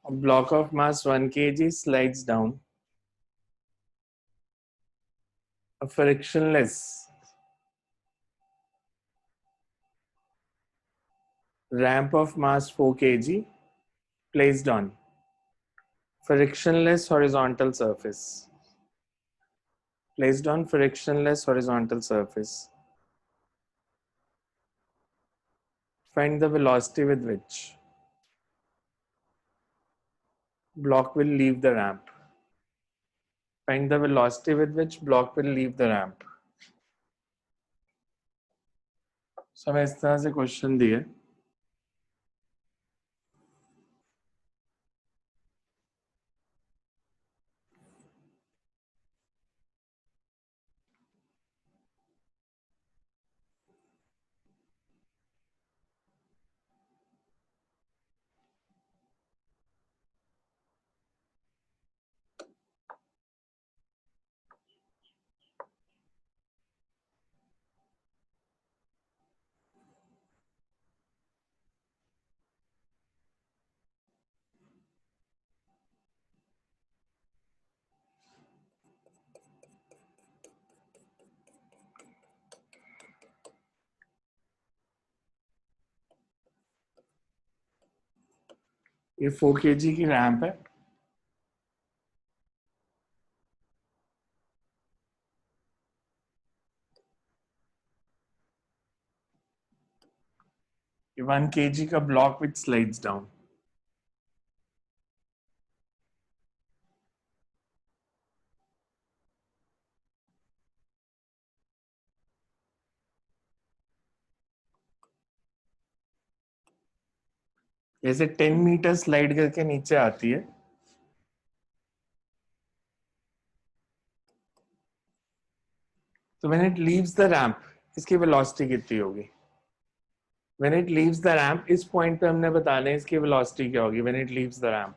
A block of mass 1 kg slides down a frictionless ramp of mass 4 kg placed on frictionless horizontal surface. Placed on frictionless horizontal surface. Find the velocity with which block will leave the ramp. Find the velocity with which block will leave the ramp. So हमें इस तरह से question दिए ये 4 kg की ramp है. ये 1 kg का ब्लॉक विच स्लाइड्स डाउन. जैसे 10 मीटर स्लाइड करके नीचे आती है. तो when it leaves the ramp, इसकी वेलोसिटी कितनी होगी? When it leaves the ramp, इस पॉइंट पे हमने बताना है इसकी वेलोसिटी क्या होगी when it leaves the ramp.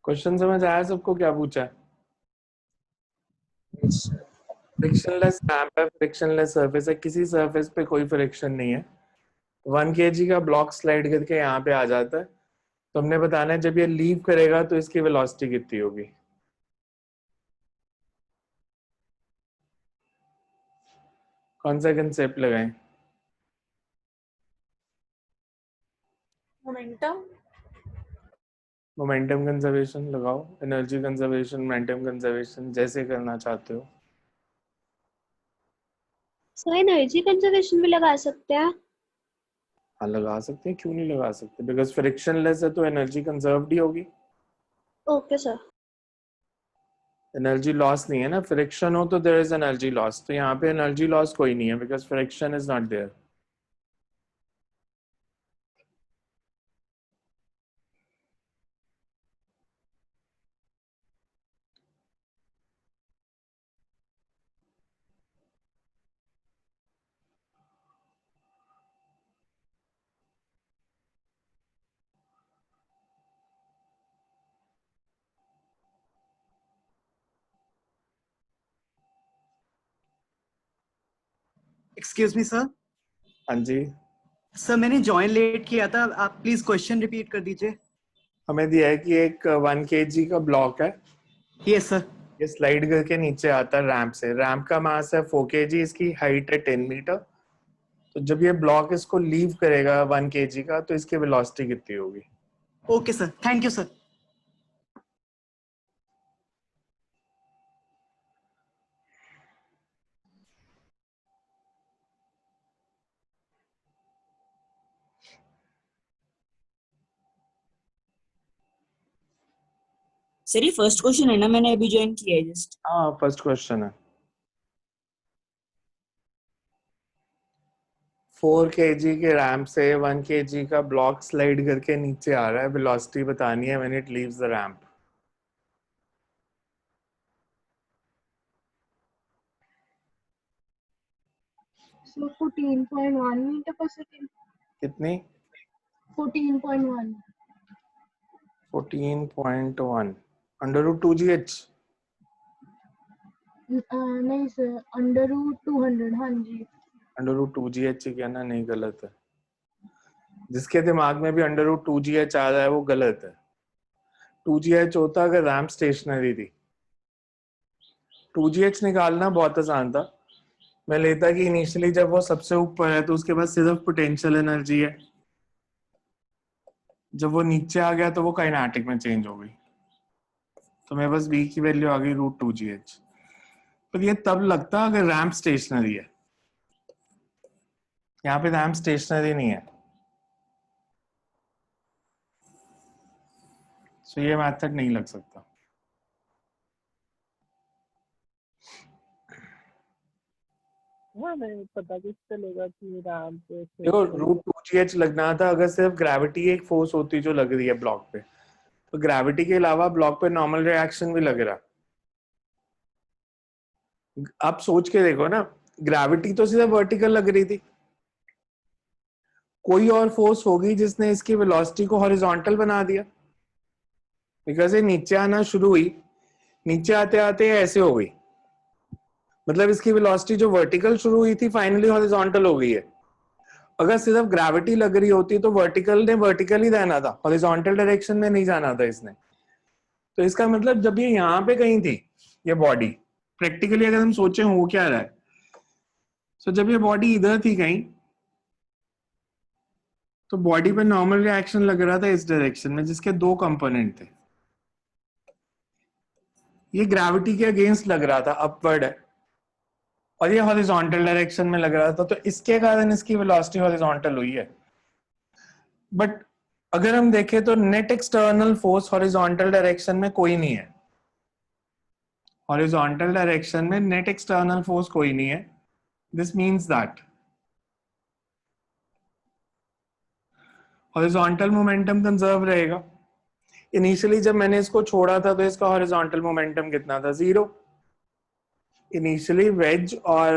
Question समझ आया सबको? क्या पूछा है? फ्रिक्शनलेस रैंप है, फ्रिक्शनलेस सरफेस है, किसी सरफेस पे कोई फ्रिक्शन नहीं है. 1 kg का ब्लॉक स्लाइड करके यहाँ पे आ जाता है. तो हमने बताना है जब ये लीव करेगा तो इसकी वेलोसिटी कितनी होगी. कौन सा कंसेप्ट लगाएं? मोमेंटम कंजर्वेशन लगाओ, एनर्जी कंजर्वेशन, मोमेंटम कंजर्वेशन, जैसे करना चाहते हो. सर एनर्जी कंजर्वेशन भी लगा सकते हैं. हाँ लगा सकते हैं, क्यों नहीं लगा सकते? बिकॉज फ्रिक्शनलेस है तो एनर्जी कंजर्व्ड ही होगी. Okay sir. एनर्जी लॉस नहीं है ना. फ्रिक्शन हो तो देयर इज एनर्जी लॉस. तो यहाँ पे एनर्जी लॉस कोई नहीं है because friction is not there. Excuse me sir. हाँ जी. सर मैंने ज्वाइन लेट किया था, आप प्लीज क्वेश्चन रिपीट कर दीजिए. हमें दिया है कि एक 1 kg का ब्लॉक है. Yes sir. ये स्लाइड करके नीचे आता है रैंप से. रैंप का मास है 4 kg, इसकी हाइट है 10 मीटर. तो जब ये ब्लॉक इसको लीव करेगा 1 kg का तो इसकी वेलोसिटी कितनी होगी? Okay sir, thank you sir. Sir ये फर्स्ट क्वेश्चन है ना, मैंने अभी ज्वाइन किया है जस्ट. हाँ फर्स्ट क्वेश्चन है. 4 kg के रैंप से 1 kg का ब्लॉक स्लाइड करके नीचे आ रहा है. वेलोसिटी बतानी है when it leaves the ramp. Sir 14.1 metre पर सेकंड. कितनी? 14.1. 14.1 √2gh. नहीं सर, अंडर रूट 200. हाँ जी. √2gh कहना नहीं, गलत है. जिसके दिमाग में भी √2GH आ रहा है वो गलत है। 2GH होता अगर रैम्प स्टेशनरी थी। 2GH निकालना बहुत आसान था। मैं लेता कि इनिशियली जब वो सबसे ऊपर है तो उसके पास सिर्फ पोटेंशियल एनर्जी है, जब वो नीचे आ गया तो वो काइनेटिक में चेंज हो गई, तो मेरे पास V की वैल्यू आ गई √2GH। पर ये तब लगता अगर रैम्प स्टेशनरी है, यहाँ पे रैम्प स्टेशनरी नहीं है, तो ये मेथड नहीं लग सकता। हाँ नहीं पता किस चलेगा कि राम पे देखो √2GH लगना था अगर सिर्फ ग्रेविटी एक फोर्स होती जो लग रही है ब्लॉक पे, तो ग्रेविटी के अलावा ब्लॉक पे नॉर्मल रिएक्शन भी लग रहा। आप सोच के देखो ना, ग्रेविटी तो सिर्फ वर्टिकल लग रही थी, कोई और फोर्स होगी जिसने इसकी वेलोसिटी को हॉरिजॉन्टल बना दिया, बिकॉज ये नीचे आना शुरू हुई, नीचे आते आते ऐसे हो गई, मतलब इसकी वेलोसिटी जो वर्टिकल शुरू हुई थी फाइनली हॉरिजॉन्टल हो गई है। अगर सिर्फ ग्रेविटी लग रही होती तो वर्टिकल ने वर्टिकल ही रहना था, हॉरिजॉन्टल डायरेक्शन में नहीं जाना था इसने। तो इसका मतलब जब ये यहाँ पे कहीं थी ये बॉडी, प्रैक्टिकली अगर हम सोचे हो क्या रहा है, तो जब ये बॉडी इधर थी कहीं, तो बॉडी पे नॉर्मल रिएक्शन लग रहा था इस डायरेक्शन में जिसके दो कंपोनेंट थे, ये ग्रेविटी के अगेंस्ट लग रहा था, अपवर्ड है, और ये हॉरिजॉन्टल डायरेक्शन में लग रहा था, तो इसके कारण इसकी वेलोसिटी हॉरिजॉन्टल हुई है। बट अगर हम देखें तो net external force horizontal direction में कोई नहीं है, हॉरिजॉन्टल डायरेक्शन में नेट एक्सटर्नल फोर्स कोई नहीं है। This means that horizontal momentum conserve रहेगा। इनिशियली जब मैंने इसको छोड़ा था तो इसका हॉरिजॉन्टल मोमेंटम कितना था? 0। इनिशियली वेज और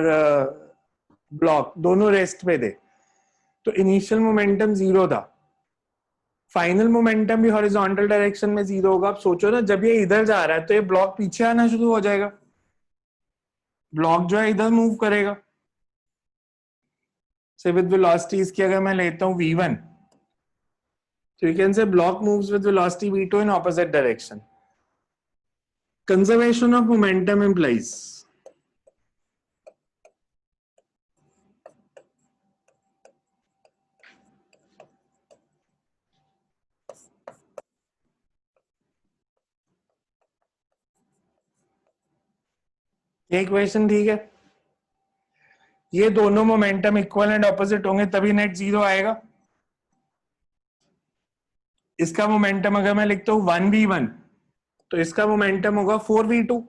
ब्लॉक दोनों रेस्ट पे थे, तो इनिशियल मोमेंटम 0 था, फाइनल मोमेंटम भी हॉरिजॉन्टल डायरेक्शन में 0 होगा। आप सोचो ना, जब ये इधर जा रहा है तो ये ब्लॉक पीछे आना शुरू हो जाएगा, ब्लॉक जो है इधर मूव करेगा। से विद वेलोसिटी इसकी अगर मैं लेता हूं v1, so you can say block moves with velocity v2 in opposite direction. Conservation of momentum implies ये इक्वेशन ठीक है, ये दोनों मोमेंटम इक्वल एंड ऑपोजिट होंगे तभी नेट 0 आएगा। इसका मोमेंटम अगर मैं लिखता हूं 1v1 तो इसका मोमेंटम होगा 4v2।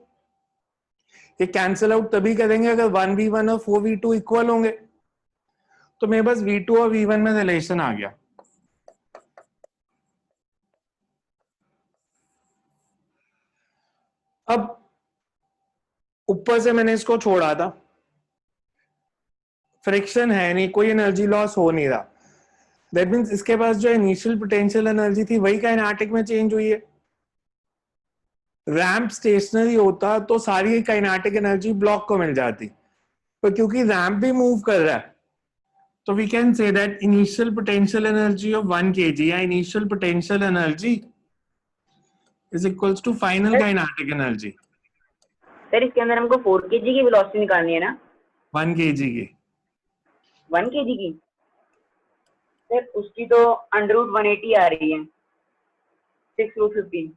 ये कैंसिल आउट तभी करेंगे अगर 1v1 और 4v2 इक्वल होंगे, तो मेरे पास v2 और v1 में रिलेशन आ गया। अब ऊपर से मैंने इसको छोड़ा था, फ्रिक्शन है नहीं, कोई एनर्जी लॉस हो नहीं रहा, दैट मींस इसके पास जो इनिशियल पोटेंशियल एनर्जी थी वही काइनेटिक में चेंज हुई है। रैंप स्टेशनरी होता तो सारी काइनेटिक एनर्जी ब्लॉक को मिल जाती, पर क्योंकि रैंप भी मूव कर रहा है तो we can say that initial potential energy of 1 kg या initial potential energy is equals to final kinetic energy. Sir इसके अंदर हमको 4 kg की वेलोसिटी निकालनी है ना? 1 kg की 1 kg की सर उसकी तो √180 आ रही है, 6/15।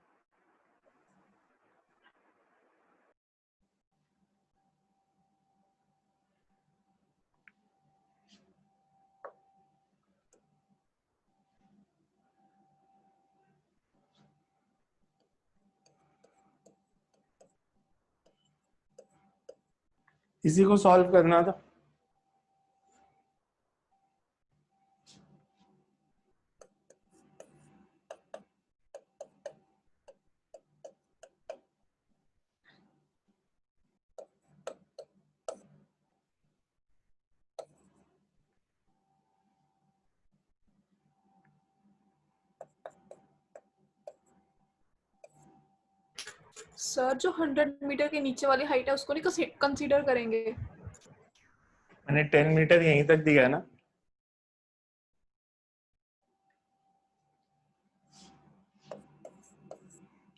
इसी को सॉल्व करना था। सर जो 100 मीटर के नीचे वाली हाइट है उसको नहीं कंसीडर करेंगे? मैंने 10 मीटर यहीं तक दिया ना,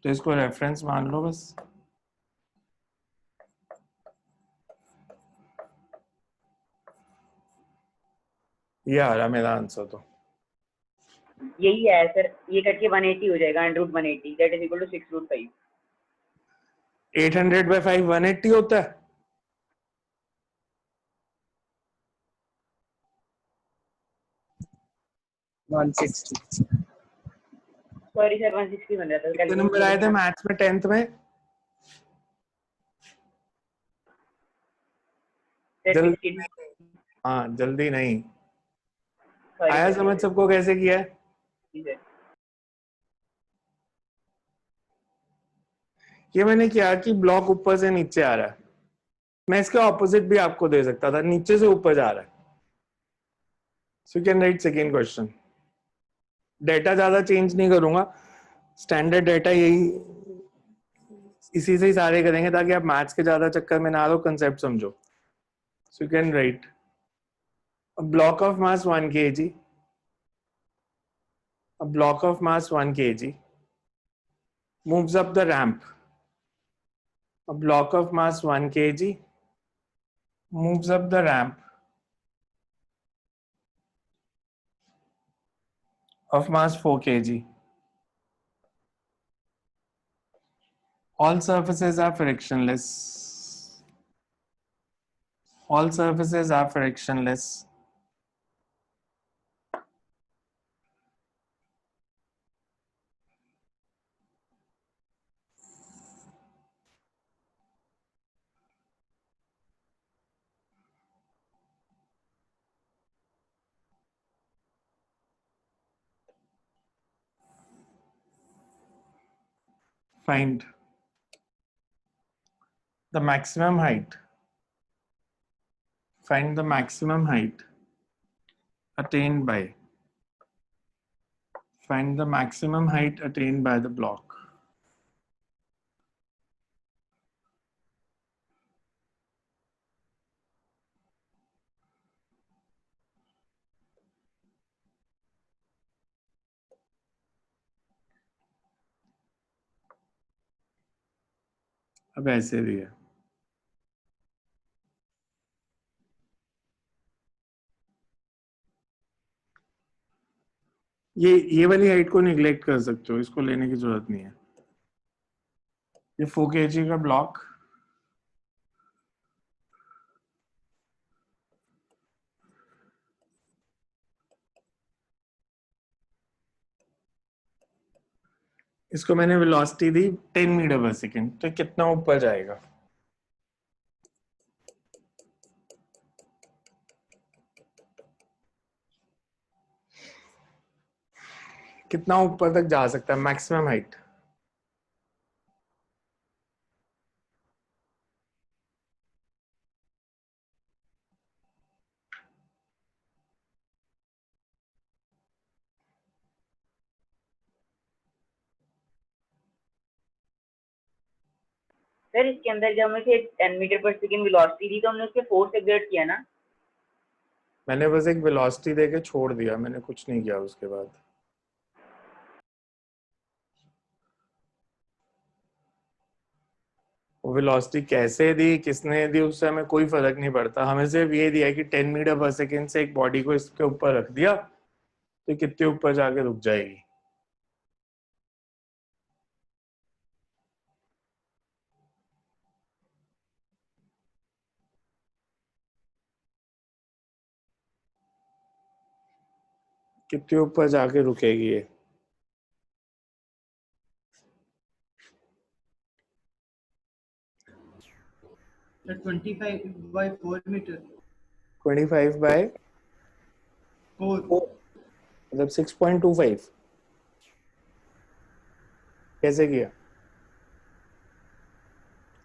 तो इसको रेफरेंस मान लो बस। ये आ रहा मेरा आंसर। तो यही है सर, ये करके 180 हो जाएगा, √180 दैट इज इक्वल टू 6√5। 800/5 180 होता है। सॉरी सर, 160 बन रहा था। कितने नंबर आए थे मैथ्स में 10th में? जल्दी नहीं, हाँ जल्दी नहीं आया समझ सबको कैसे किया है? ये मैंने किया कि ब्लॉक ऊपर से नीचे आ रहा है, मैं इसके ऑपोजिट भी आपको दे सकता था, नीचे से ऊपर जा रहा है। So you can write second question. Data ज्यादा चेंज नहीं करूंगा, स्टैंडर्ड डेटा यही, इसी से ही सारे करेंगे ताकि आप मैथ्स के ज्यादा चक्कर में ना लो, कंसेप्ट समझो। So you can write a block of mass 1 kg, a block of mass 1 kg moves up the ramp. A block of mass 1 kg moves up the ramp of mass 4 kg. All surfaces are frictionless. All surfaces are frictionless. Find the maximum height. Find the maximum height attained by. Find the maximum height attained by the block. अब ऐसे भी है, ये वाली height को neglect कर सकते हो, इसको लेने की जरूरत नहीं है। ये 4 kg का ब्लॉक इसको मैंने वेलोसिटी दी 10 मीटर पर सेकेंड, तो कितना ऊपर जाएगा? कितना ऊपर तक जा सकता है मैक्सिमम हाइट? सर इसके अंदर जब हमें 10 मीटर पर सेकेंड वेलोसिटी दी तो हमने उसके फोर्स एक्सर्ट किया ना। मैंने बस एक वेलोसिटी देके छोड़ दिया, मैंने कुछ नहीं किया उसके बाद। वो वेलोसिटी कैसे दी, किसने दी, उससे हमें कोई फर्क नहीं पड़ता। हमें सिर्फ ये दिया कि 10 मीटर पर सेकेंड से एक बॉडी को इसके ऊपर रख दिया तो कितने ऊपर जाके रुक जाएगी। कितने ऊपर जाके रुकेगी ये? Sir, 25/4 meter. 25/4 4. मतलब 6.25। कैसे किया,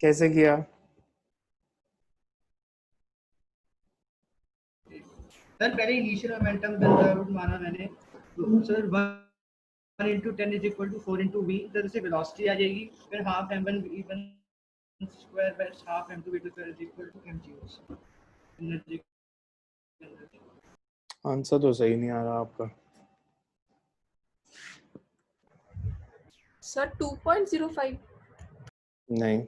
कैसे किया? सर पहले इनिशियल मोमेंटम कंजर्व माना मैंने, तो sir 1 into 10 is equal to 4 into v, इधर से वेलोसिटी आ जाएगी, फिर half m1 v1 square by half m2 v2 square is equal to mg। Energy answer तो सही नहीं आ रहा आपका। सर 2.05. नहीं,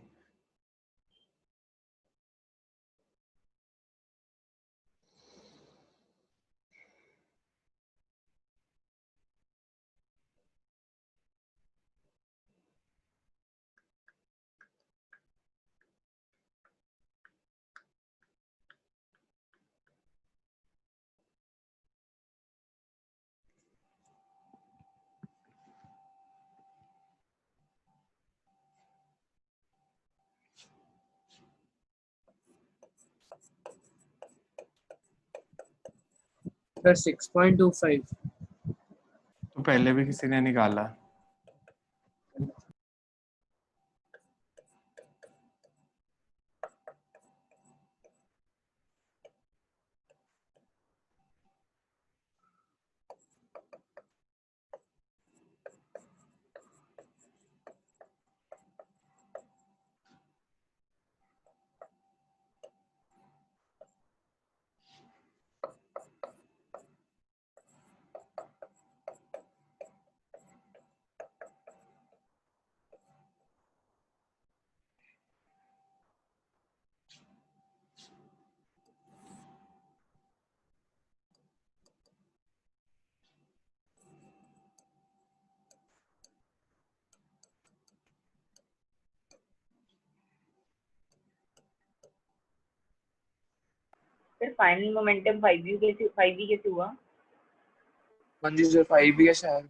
सर 6.25. तो पहले भी किसी ने निकाला। फिर फाइनल मोमेंटम 5v कैसे हुआ? हाँ जी सर 5 भी है शायद।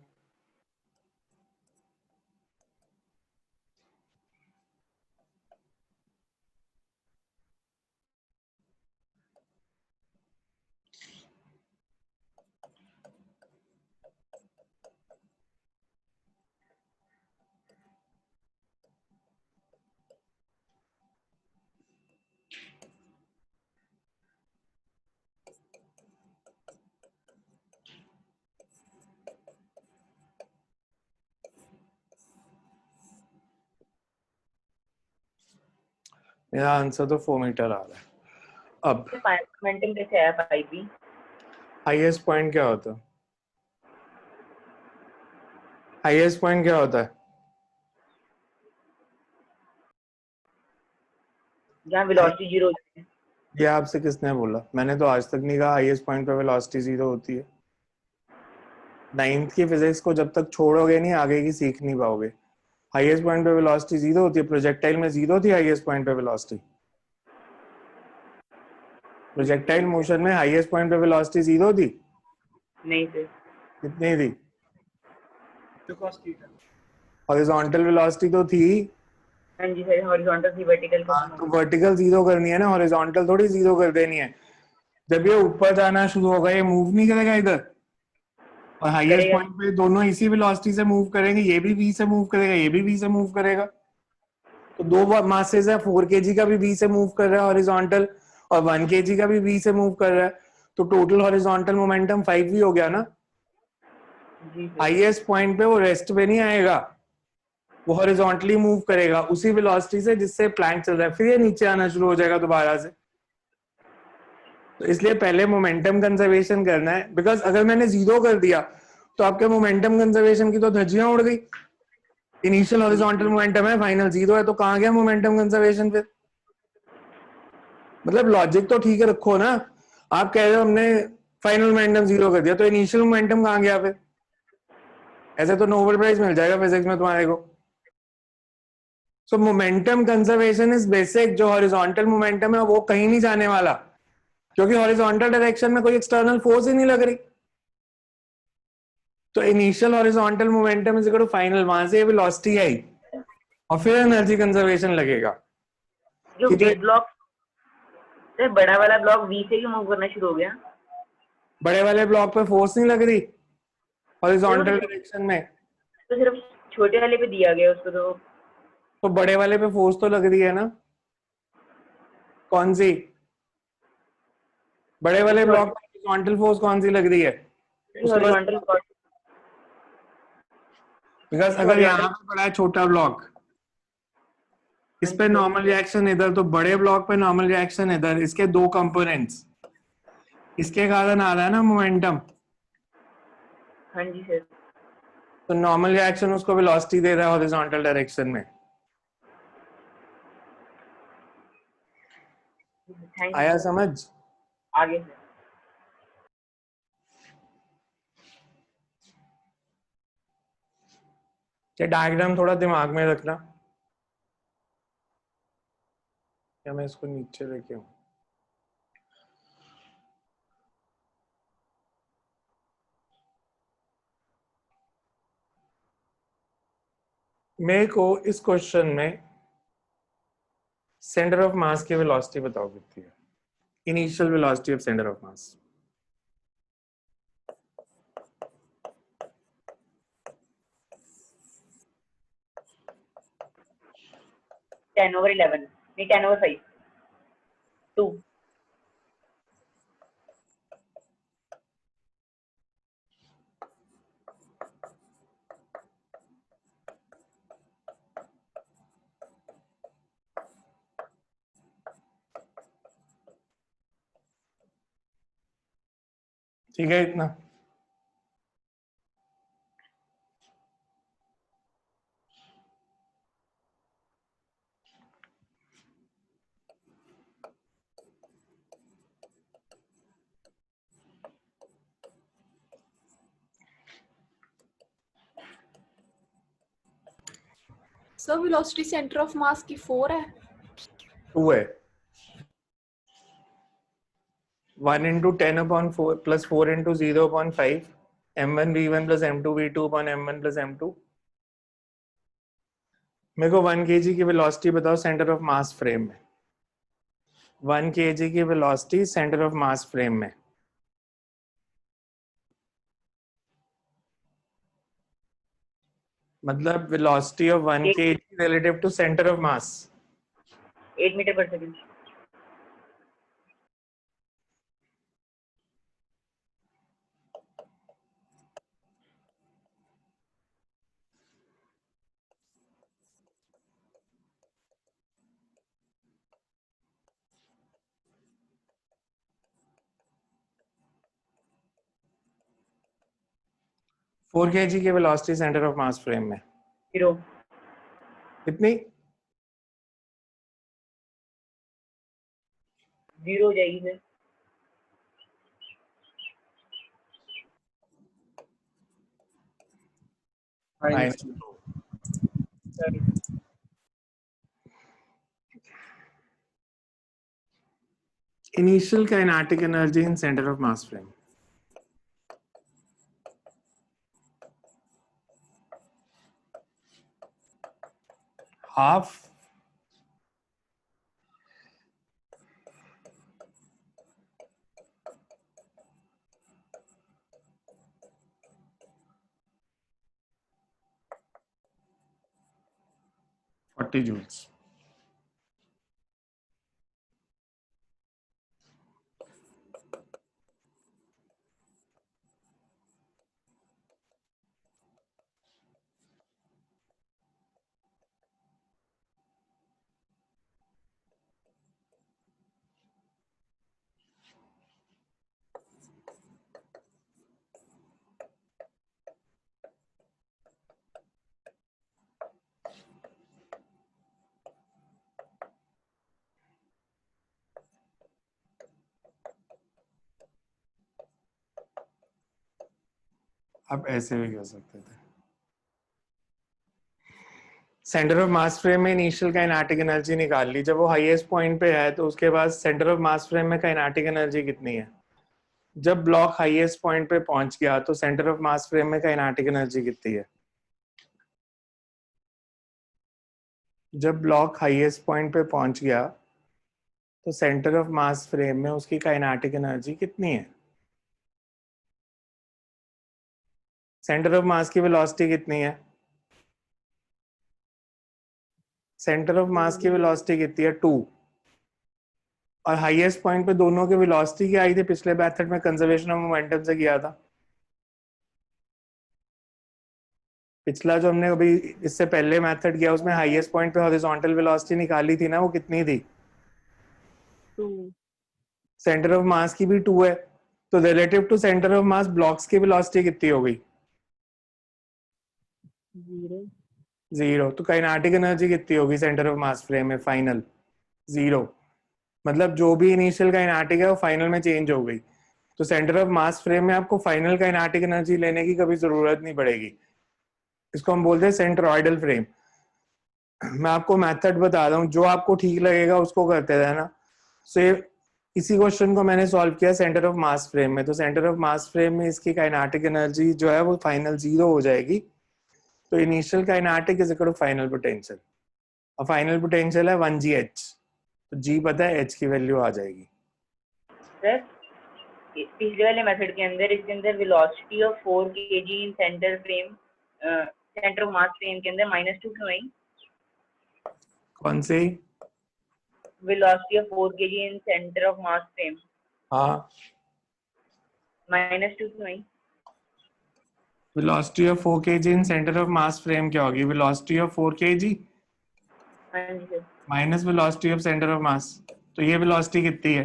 मेरा आंसर तो 4 मीटर आ रहा है। अब फाइनल मोमेंटम कैसे आया 5v? हाईएस्ट पॉइंट क्या होता है? हाईएस्ट पॉइंट क्या होता है? जहाँ वेलोसिटी 0 होती है। ये आपसे किसने बोला? मैंने तो आज तक नहीं कहा हाईएस्ट पॉइंट पे वेलोसिटी 0 होती है। 9th की फिजिक्स को जब तक छोड़ोगे नहीं आगे की सीख नहीं पाओगे। हाईएस्ट पॉइंट पे वेलोसिटी 0 होती है। प्रोजेक्टाइल में 0 थी हाईएस्ट पॉइंट पे वेलोसिटी? प्रोजेक्टाइल मोशन में हाईएस्ट पॉइंट पे वेलोसिटी 0 थी? नहीं सर। कितनी थी? तो cos थीटा। हॉरिजॉन्टल वेलोसिटी तो थी। हाँ जी सर, हॉरिजॉन्टल थी, वर्टिकल का हाँ, तो वर्टिकल 0 करनी है ना, हॉरिजॉन्टल थोड़ी 0 कर देनी है। जब ये ऊपर जाना शुरू होगा ये मूव नहीं करेगा इधर, और हाईएस्ट करेगा। पॉइंट पे दोनों इसी वेलोसिटी से मूव करेंगे। ये भी v से मूव करेगा, ये भी v से मूव करेगा। तो दो मासेस है, 4 kg का भी v से मूव कर रहा है हॉरिजॉन्टल, और 1 kg का भी v से मूव कर रहा है। तो टोटल हॉरिजॉन्टल मोमेंटम 5v हो गया ना। जी सर। हाईएस्ट पॉइंट पे वो रेस्ट पे नहीं आएगा, वो हॉरिजॉन्टली मूव करेगा उसी वेलोसिटी से जिससे प्लैंक चल रहा है। फिर ये नीचे आना शुरू हो जाएगा दोबारा से। तो इसलिए पहले मोमेंटम कंजर्वेशन करना है, बिकॉज अगर मैंने 0 कर दिया तो आपके मोमेंटम कंजर्वेशन की तो धज्जियां उड़ गई। इनिशियल हॉरिजॉन्टल मोमेंटम है, फाइनल 0 है, तो कहां गया मोमेंटम कंजर्वेशन फिर? मतलब लॉजिक तो ठीक है रखो ना। आप कह रहे हो हमने फाइनल मोमेंटम 0 कर दिया, तो इनिशियल मोमेंटम कहां गया फिर? ऐसे तो नोबेल प्राइज मिल जाएगा फिजिक्स में तुम्हारे को। सो मोमेंटम कंजर्वेशन इज बेसिक। जो हॉरिजॉन्टल मोमेंटम है वो कहीं नहीं जाने वाला, क्योंकि हॉरिजॉन्टल डायरेक्शन में कोई एक्सटर्नल फोर्स ही नहीं लग रही। तो initial horizontal momentum is equal to final, वहां से वेलोसिटी आई और फिर एनर्जी कंजर्वेशन लगेगा। जो कि जो वी ब्लॉक सर, बड़ा वाला ब्लॉक वी से ही मूव करना शुरू हो गया। बड़े वाले ब्लॉक पे फोर्स नहीं लग रही हॉरिजॉन्टल डायरेक्शन में, तो सिर्फ छोटे वाले पे दिया गया उसको। तो बड़े वाले पे फोर्स तो लग रही है ना। कौन सी? बड़े वाले ब्लॉक पे हॉरिजॉन्टल फोर्स कौन सी लग रही है? उसके बाद हॉरिजॉन्टल बिकॉज अगर यहाँ पे पड़ा है छोटा ब्लॉक, इस पे नॉर्मल रिएक्शन इधर, तो बड़े ब्लॉक पे नॉर्मल रिएक्शन इधर, इसके दो कंपोनेंट्स, इसके कारण आ रहा है ना मोमेंटम। हाँ जी सर। तो नॉर्मल रिएक्शन उसको वेलोसिटी दे रहा है हॉरिजॉन्टल डायरेक्शन में। थैंक आया यू समझ? आगे सर। ये डायग्राम थोड़ा दिमाग में रखना, या मैं इसको नीचे लेके आऊं? मेरे को इस क्वेश्चन में सेंटर ऑफ मास की वेलोसिटी बताओ कितनी है, initial velocity of centre of mass. Ten over 11 नहीं 10 ओवर 5 2 ठीक है इतना। सर वेलोसिटी सेंटर ऑफ मास की 4 है। 2 है। 1 into 10/4 plus 4 into 0/5 m1 v1 plus m2 v2 upon m1 plus m2। मेरे को 1 kg की वेलोसिटी बताओ सेंटर ऑफ मास फ्रेम में। 1 kg की velocity centre of mass frame में। मतलब velocity of 1 kg relative to centre of mass. 8 metre पर second. Four kg की velocity centre of mass frame में 0 कितनी? 0 हो जाएगी sir. -2। Initial kinetic energy in center of mass frame। half joules। आप ऐसे भी कह सकते थे। सेंटर ऑफ मास फ्रेम में इनिशियल काइनेटिक एनर्जी निकाल ली। जब वो हाईएस्ट पॉइंट पे है तो उसके बाद सेंटर ऑफ मास फ्रेम में काइनेटिक एनर्जी कितनी है? जब ब्लॉक हाईएस्ट पॉइंट पे पहुंच गया तो सेंटर ऑफ मास फ्रेम में काइनेटिक एनर्जी कितनी है? जब ब्लॉक हाईएस्ट पॉइंट पे पहुंच गया तो सेंटर ऑफ मास फ्रेम में उसकी काइनेटिक एनर्जी कितनी है? सेंटर ऑफ मास की वेलोसिटी कितनी है? सेंटर ऑफ मास की वेलोसिटी कितनी है? 2। और हाईएस्ट पॉइंट पे दोनों की वेलोसिटी क्या आई थी? पिछले मेथड में कंजर्वेशन ऑफ मोमेंटम से किया था। पिछला जो हमने अभी इससे पहले मेथड किया उसमें हाईएस्ट पॉइंट पे हॉरिजॉन्टल वेलोसिटी निकाली थी ना, वो कितनी थी? 2 सेंटर ऑफ मास की भी 2 है, तो relative to centre of mass blocks की वेलोसिटी कितनी हो गई? 0. 0। तो काइनेटिक एनर्जी कितनी होगी सेंटर ऑफ मास फ्रेम में? फाइनल 0। मतलब जो भी इनिशियल काइनेटिक है वो फाइनल में चेंज हो गई। तो सेंटर ऑफ मास फ्रेम में आपको फाइनल काइनेटिक एनर्जी लेने की कभी जरूरत नहीं पड़ेगी। इसको हम बोलते हैं सेंट्रोइडल फ्रेम। मैं आपको मेथड बता रहा हूँ, जो आपको ठीक लगेगा उसको करते रहना। सो इसी क्वेश्चन को मैंने सॉल्व किया सेंटर ऑफ मास फ्रेम में। तो सेंटर ऑफ मास फ्रेम में इसकी काइनेटिक एनर्जी जो है वो फाइनल 0 हो जाएगी। तो initial kinetic is equal to final potential, और फाइनल पोटेंशियल है 1gh। तो g पता है, h की वैल्यू आ जाएगी। सर पिछले वाले मेथड के अंदर, इसके अंदर velocity of 4 kg in centre frame, centre of mass frame के अंदर -2 क्यों आई? कौन से? Velocity of 4 kg in centre of mass frame, हाँ, -2 क्यों आई? Velocity of 4 kg in centre of mass frame क्या होगी? वेलोसिटी ऑफ 4 kg हाँ जी sir. Minus velocity of centre of mass. तो ये वेलोसिटी कितनी है?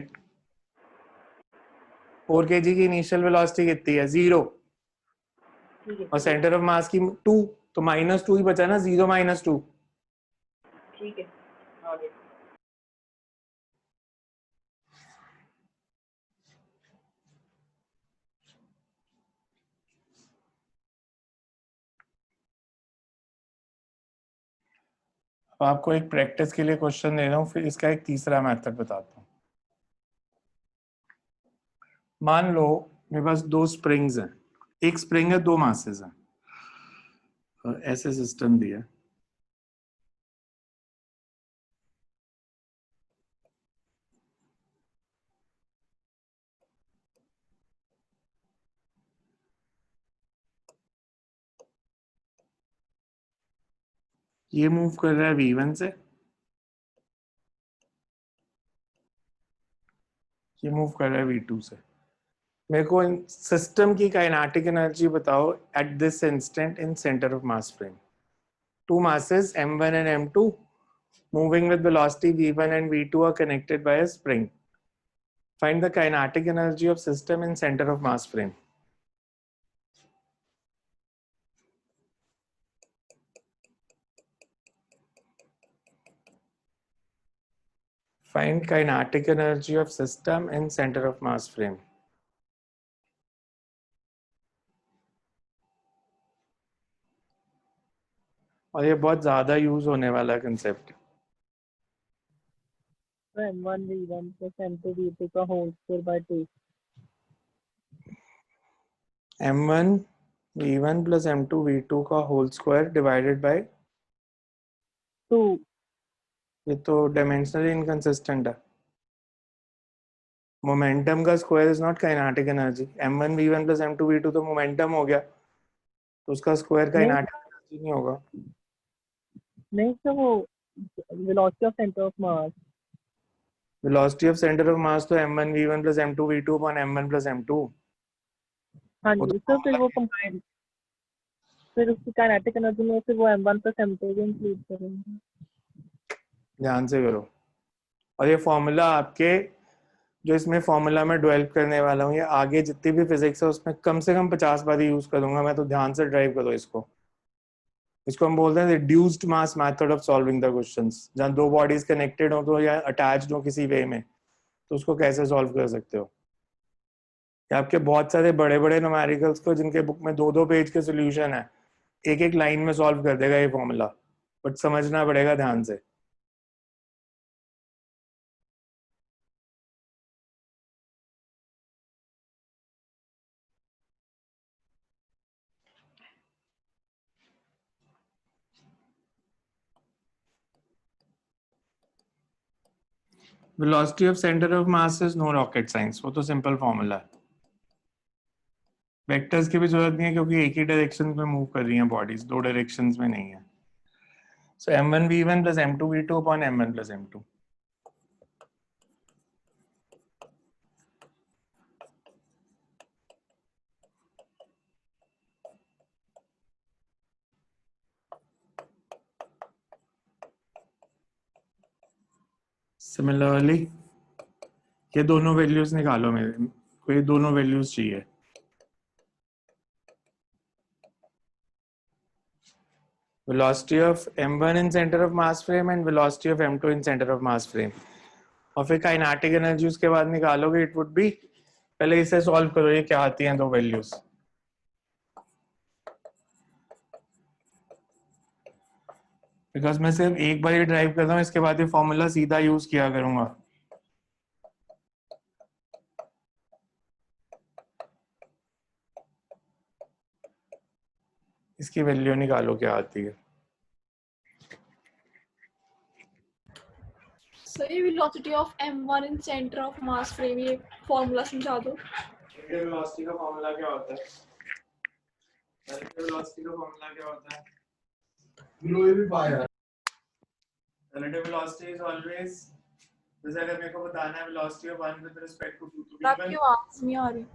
4 kg की इनिशियल वेलोसिटी कितनी है? 0। ठीक है और सेंटर ऑफ मास की 2, तो -2 ही बचा ना, 0 -2। ठीक है, आगे। अब आपको एक प्रैक्टिस के लिए क्वेश्चन दे रहा हूँ, फिर इसका एक तीसरा मेथड बताता हूँ। मान लो मेरे पास 2 स्प्रिंग्स हैं, एक स्प्रिंग है, 2 मासेस हैं, और ऐसे सिस्टम दिया। ये मूव कर रहा है v1 से, ये मूव कर रहा है v2 से। मेरे को सिस्टम की काइनेटिक एनर्जी बताओ at this instant in centre of mass frame. 2 masses m1 and m2 moving with velocity v1 and v2 are connected by a spring. Find the kinetic energy of system in center of mass frame. Find kinetic energy of system in center of mass frame. और ये बहुत ज्यादा use होने वाला concept. तो m1 v1 plus m2 v2 का whole square by 2. m1 v1 plus m2 v2 का whole square divided by 2. ये तो डायमेंशनली इनकंसिस्टेंट है। मोमेंटम का square is not kinetic energy. m1 v1 plus m2 v2 तो momentum हो गया, तो उसका स्क्वायर काइनेटिक एनर्जी नहीं होगा। नहीं तो वो velocity of centre of mass. Velocity of centre of mass तो m1 v1 plus m2 v2 upon m1 plus m2। हाँ वो जी, तो तो फिर वो कंबाइन, फिर उसकी काइनेटिक एनर्जी में फिर वो m1 plus m2 भी इंक्लूड करेंगे। ध्यान से करो। और ये फॉर्मूला आपके, जो इसमें फॉर्मूला में डेवलप करने वाला हूँ, ये आगे जितनी भी फिजिक्स है उसमें कम से कम 50 बार यूज करूंगा मैं, तो ध्यान से ड्राइव करो इसको। इसको हम बोलते हैं reduced mass method of solving the questions. जहाँ 2 बॉडीज कनेक्टेड हो तो या अटैच्ड हो किसी वे में, तो उसको कैसे सॉल्व कर सकते हो। आपके बहुत सारे बड़े बड़े न्यूमेरिकल्स को जिनके बुक में 2-2 पेज के सोल्यूशन है, एक एक लाइन में सॉल्व कर देगा ये फॉर्मूला, बट समझना पड़ेगा ध्यान से। Velocity of centre of mass is no rocket science, वो तो सिंपल फॉर्मूला है। वेक्टर्स की भी जरूरत नहीं है क्योंकि एक ही डायरेक्शन में मूव कर रही हैं बॉडीज, 2 डायरेक्शंस में नहीं है। सो m1 v1 plus m2 v2 upon m1 plus m2। Similarly ये दोनों वैल्यूज निकालो, मेरे को ये दोनों वैल्यूज चाहिए। velocity of m1 in center of mass frame and velocity of m2 in center of mass frame. और फिर काइनेटिक एनर्जी उसके बाद निकालोगे, इट वुड बी, पहले इसे सॉल्व करो, ये क्या आती हैं दो वैल्यूज. बिकॉज मैं सिर्फ एक बार ही ड्राइव करता हूँ, इसके बाद ये फॉर्मूला सीधा यूज किया करूंगा. इसकी वैल्यू निकालो क्या आती है. सर ये velocity of m1 in centre of mass frame, ये फॉर्मूला समझा दो. वेलोसिटी का फॉर्मूला क्या होता है? वेलोसिटी का फॉर्मूला क्या होता है? Relative velocity is always, जैसे अगर मेरे को बताना है velocity of one with respect to two, तो आपकी आवाज नहीं आ रही.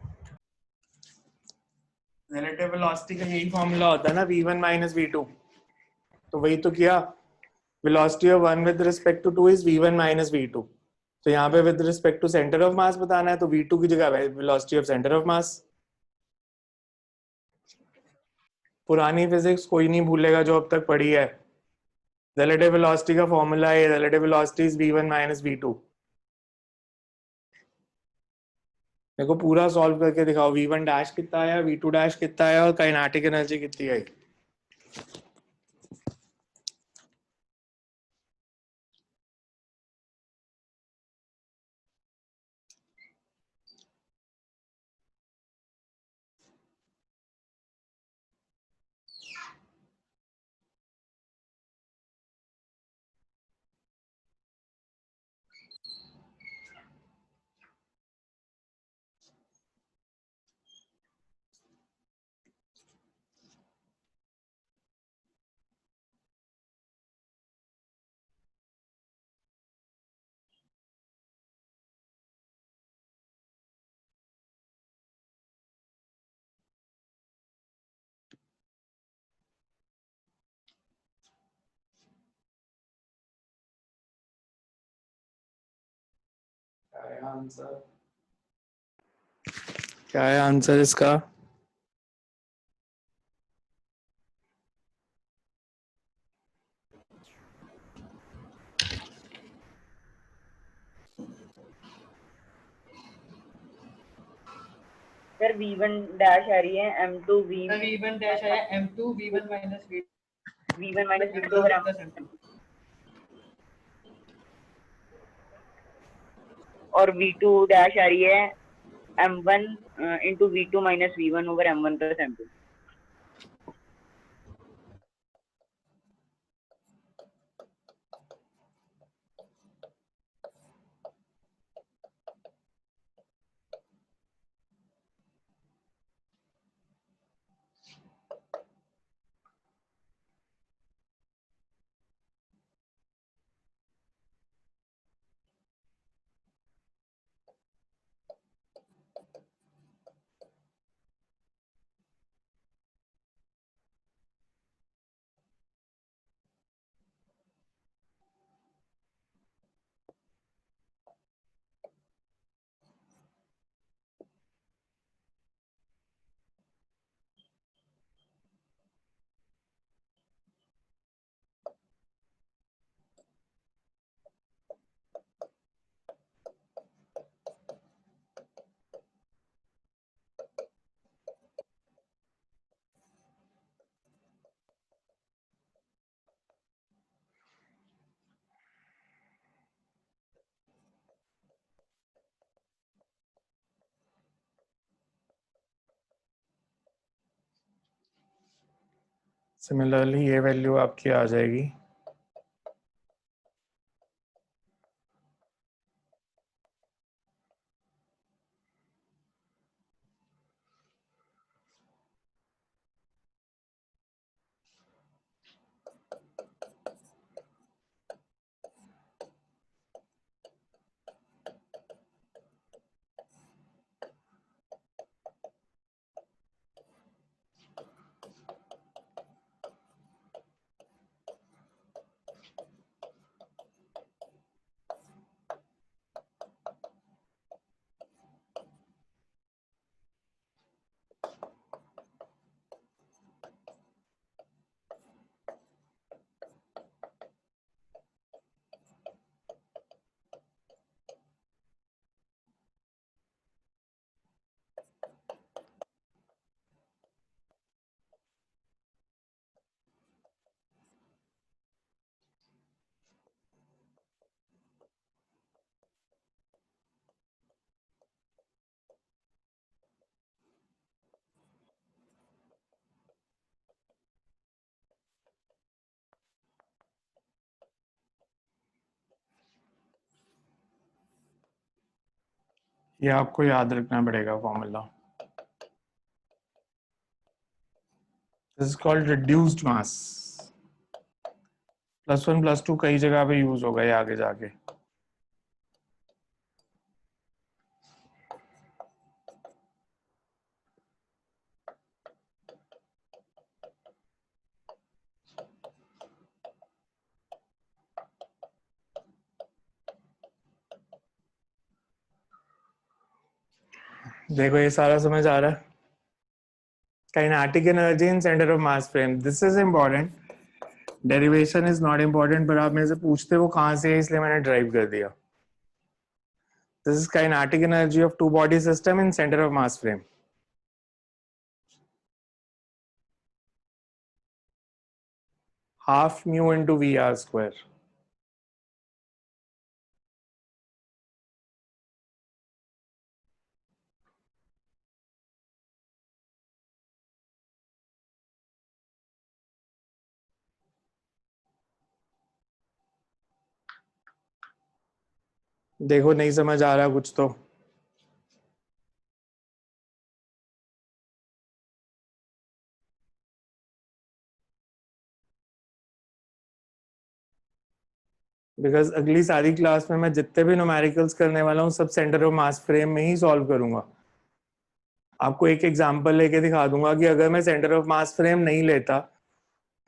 relative velocity का यही फॉर्मूला होता है ना, v1 minus v2. तो वही तो किया. velocity of one with respect to two is v1 minus v2. तो यहाँ पे with respect to center of mass बताना है, तो v2 की जगह velocity of center of mass. पुरानी फिजिक्स कोई नहीं भूलेगा जो अब तक पढ़ी है. relative velocity का फॉर्मूला है relative velocity is v1 minus v2. मेरे को पूरा सॉल्व करके दिखाओ, v1 डैश कितना आया, v2 डैश कितना आया और काइनेटिक एनर्जी कितनी आई. क्या है आंसर इसका? सर v1 डैश आ रही है m2 v1 डैश आया m2 v1 minus v2 over m2 और v2 डैश आ रही है m1 into v2 minus v1 over m1 plus m2. Similarly ये वैल्यू आपकी आ जाएगी ये आपको याद रखना पड़ेगा formula. This is called reduced mass. +1 +2 कई जगह पे यूज होगा ये आगे जाके. देखो ये सारा समझ आ रहा है. Kinetic energy in centre of mass frame, this is important. Derivation is not important, पर आप मेरे से पूछते वो कहां से है, इसलिए मैंने ड्राइव कर दिया. This is kinetic energy of two body system in centre of mass frame. Half mu into V are square. देखो नहीं समझ आ रहा कुछ तो. बिकॉज अगली सारी क्लास में मैं जितने भी न्यूमेरिकल्स करने वाला हूँ sub centre of mass frame में ही सॉल्व करूंगा. आपको एक एग्जांपल लेके दिखा दूंगा कि अगर मैं सेंटर ऑफ मास फ्रेम नहीं लेता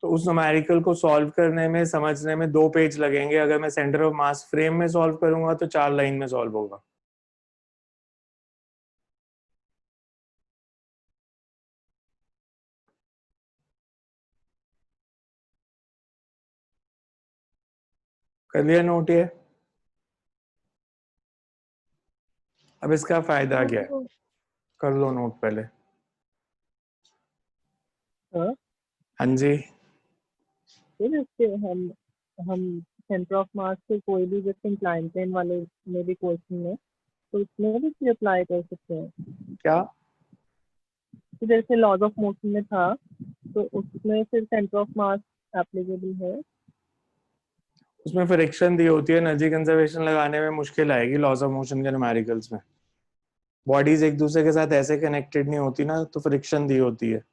तो उस न्यूमेरिकल को सॉल्व करने में समझने में 2 पेज लगेंगे. अगर मैं सेंटर ऑफ मास फ्रेम में सॉल्व करूंगा तो 4 लाइन में सॉल्व होगा. कर लिया नोट ये. अब इसका फायदा क्या है, कर लो नोट पहले. हाँ हाँ जी. फिर इसके हम सेंटर ऑफ मास के कोई भी जैसे इंक्लाइन प्लेन वाले में भी क्वेश्चन में तो इसमें भी अप्लाई कर सकते हैं. क्या? तो जैसे लॉज ऑफ मोशन में था तो उसमें फिर सेंटर ऑफ मास एप्लीकेबल है. उसमें फ्रिक्शन दी होती है, एनर्जी कंजर्वेशन लगाने में मुश्किल आएगी लॉज ऑफ मोशन के न्यूमेरिकल्स में. बॉडीज एक दूसरे के साथ ऐसे कनेक्टेड नहीं होती ना, तो फ्रिक्शन दी होती है.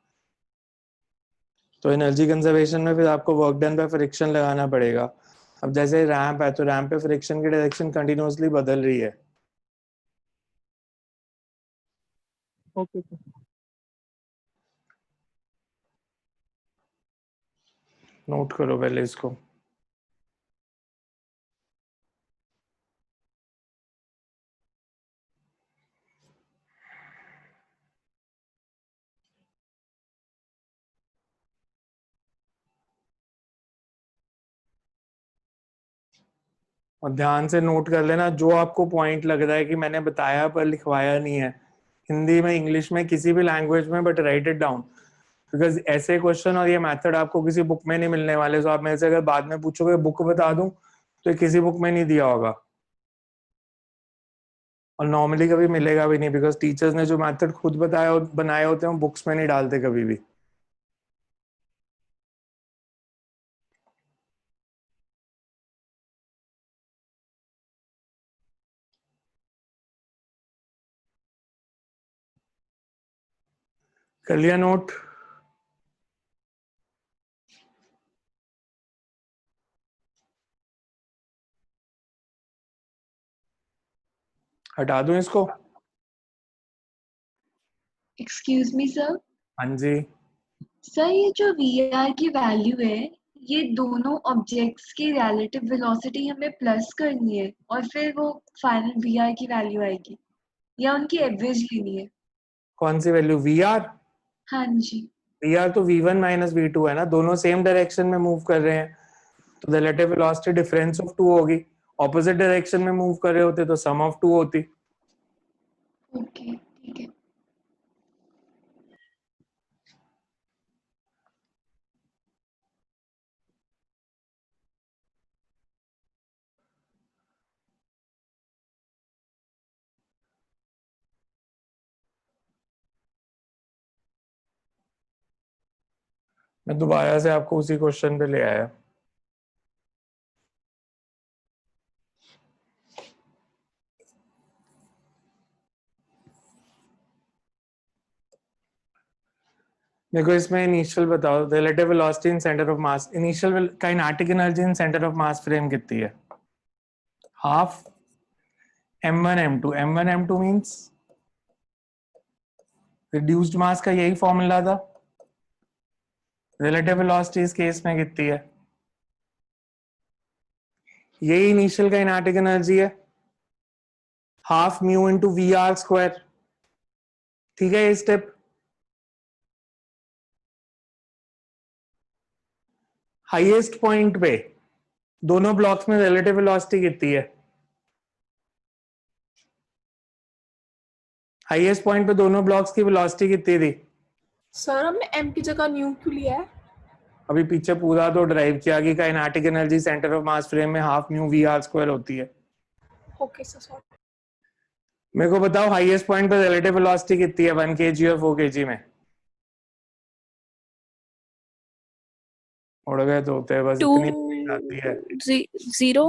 तो एनर्जी कंजर्वेशन में फिर आपको वर्क डन पे फ्रिक्शन लगाना पड़ेगा. अब जैसे रैंप है तो रैंप पे फ्रिक्शन की डायरेक्शन कंटिन्यूअसली बदल रही है. Okay sir. नोट करो पहले इसको. और ध्यान से नोट कर लेना जो आपको पॉइंट लग रहा है कि मैंने बताया पर लिखवाया नहीं है, हिंदी में, इंग्लिश में, किसी भी लैंग्वेज में, but right it down. Because ऐसे क्वेश्चन और ये मेथड आपको किसी बुक में नहीं मिलने वाले. तो आप मेरे से अगर बाद में पूछोगे बुक बता दूं तो ये किसी बुक में नहीं दिया होगा और नॉर्मली कभी मिलेगा भी नहीं. बिकॉज टीचर्स ने जो मेथड खुद बताया बनाए होते हैं वो बुक्स में नहीं डालते कभी भी. कर लिया नोट? हटा दूं इसको? Excuse me sir. हाँ जी. सर ये जो वी आर की वैल्यू है ये दोनों ऑब्जेक्ट्स की रिलेटिव वेलोसिटी हमें प्लस करनी है और फिर वो फाइनल वी आर की वैल्यू आएगी या उनकी एवरेज लेनी है? कौन सी वैल्यू? We are? हाँ जी. वी आर तो V1 माइनस V2 है ना, दोनों सेम डायरेक्शन में मूव कर रहे हैं तो रिलेटिव वेलोसिटी डिफरेंस ऑफ 2 होगी. ऑपोजिट डायरेक्शन में मूव कर रहे होते तो सम ऑफ 2 होती. ओके ठीक है. मैं दोबारा से आपको उसी क्वेश्चन पे ले आया. मेरे को इसमें इनिशियल बताओ, relative velocity in centre of mass, initial kinetic energy in centre of mass frame कितनी है? Half m1 m2, m1 m2 means reduced मास का यही फॉर्मूला था। रिलेटिव वेलोसिटी इस केस में कितनी है? यही इनिशियल काइनेटिक एनर्जी है, half mu into V are square. ठीक है, ये स्टेप। हाईएस्ट पॉइंट पे दोनों ब्लॉक्स में रिलेटिव वेलोसिटी कितनी है? हाईएस्ट पॉइंट पे दोनों ब्लॉक्स की वेलोसिटी कितनी थी? सर हमने m की जगह न्यू क्यों लिया है? अभी पीछे पूरा तो ड्राइव किया कि kinetic energy centre of mass frame में half mu v are square होती है। Okay sir sorry. मेरे को बताओ हाईएस्ट पॉइंट पे रिलेटिव वेलोसिटी कितनी है 1 kg और 4 kg में? उड़ गए तो होते हैं, बस टू इतनी आती है। Zero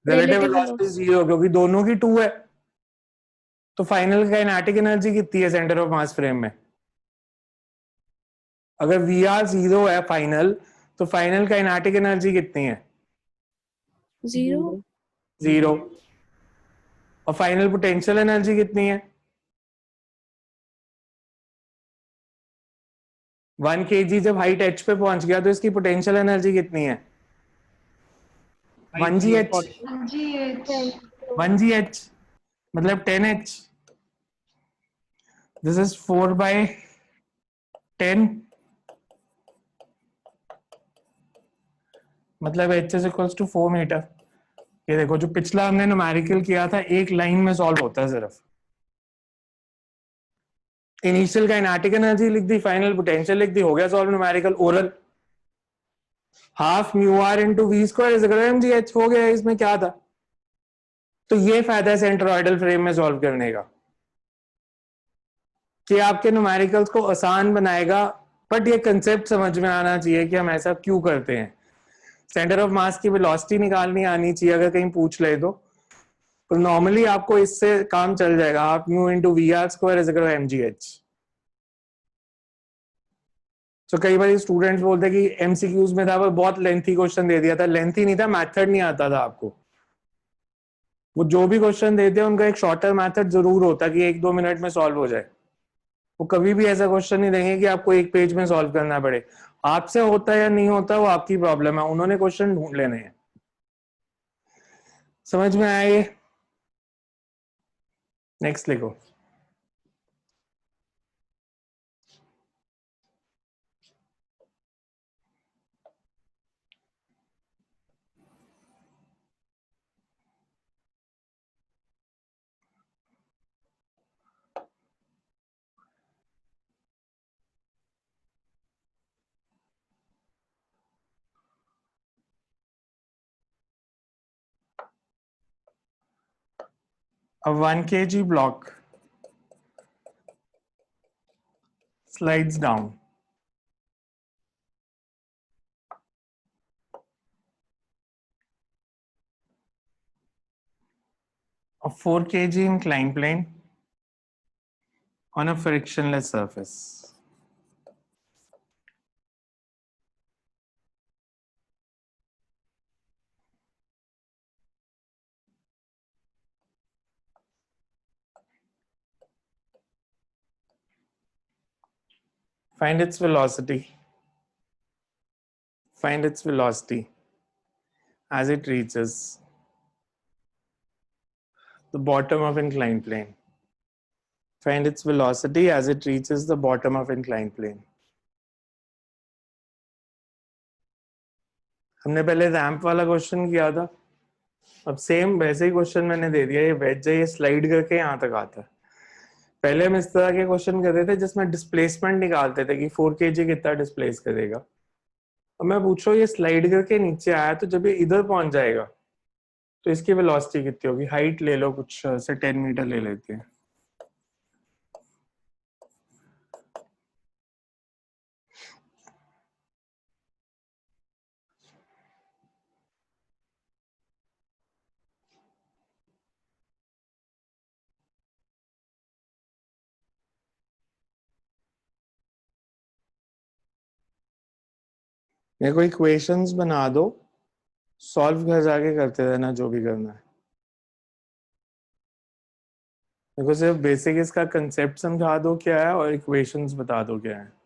relative relative velocity zero, क्योंकि दोनों की 2 है। तो फाइनल काइनेटिक एनर्जी कितनी है सेंटर ऑफ मास फ्रेम में? अगर वी आर जीरो है फाइनल, तो फाइनल काइनेटिक एनर्जी कितनी है? Zero zero. और फाइनल पोटेंशियल एनर्जी कितनी है? 1 kg जब हाइट h पे पहुंच गया तो इसकी पोटेंशियल एनर्जी कितनी है? 1gh। GH 1gh मतलब 10h। दिस इज 4/10, मतलब h is equals to 4 metre. ये देखो, जो पिछला हमने न्यूमेरिकल किया था एक लाइन में सॉल्व होता है सिर्फ। इनिशियल काइनेटिक एनर्जी लिख दी, फाइनल पोटेंशियल लिख दी, हो गया solve numerical. Oral half mu R into V square is equal to mgh, हो गया। इसमें क्या था? तो ये फायदा है सेंट्रोइडल फ्रेम में सॉल्व करने का कि आपके न्यूमेरिकल्स को आसान बनाएगा, बट ये कंसेप्ट समझ में आना चाहिए कि हम ऐसा क्यों करते हैं। सेंटर ऑफ मास की वेलोसिटी निकालनी आनी चाहिए, अगर कहीं पूछ ले तो नॉर्मली आपको इससे काम चल जाएगा। Half mu into V are square is equal to mgh। तो कई बार स्टूडेंट्स बोलते हैं कि एमसीक्यूज में था वो बहुत लेंथी क्वेश्चन दे दिया था। लेंथी नहीं था, मेथड नहीं आता था आपको। वो जो भी क्वेश्चन देते हैं उनका एक शॉर्टर मेथड जरूर होता कि 1-2 मिनट में सॉल्व हो जाए। वो कभी भी ऐसा क्वेश्चन नहीं देंगे कि आपको एक पेज में सॉल्व करना पड़े। आपसे होता है या नहीं होता वो आपकी प्रॉब्लम है, उन्होंने क्वेश्चन ढूंढ लेने हैं। समझ में आया ये? नेक्स्ट लिखो। A 1 kg block slides down. A 4 kg inclined plane on a frictionless surface. Find its velocity. Find its velocity as it reaches the bottom of inclined plane. Find its velocity as it reaches the bottom of inclined plane. हमने पहले ramp वाला question किया था, अब same वैसे ही question मैंने दे दिया। ये वेज है, ये स्लाइड करके यहाँ तक आता है। पहले हम इस तरह के क्वेश्चन करते थे जिसमें डिस्प्लेसमेंट निकालते थे कि 4 kg कितना डिस्प्लेस करेगा। अब मैं पूछ रहा हूँ ये स्लाइड करके नीचे आया, तो जब ये इधर पहुंच जाएगा तो इसकी वेलोसिटी कितनी होगी? हाइट ले लो, कुछ से 10 मीटर ले लेते हैं। मेरे को इक्वेशंस बना दो, सॉल्व घर जाके करते रहना जो भी करना है। मेरे को सिर्फ बेसिक इसका कंसेप्ट समझा दो क्या है और इक्वेशंस बता दो क्या है।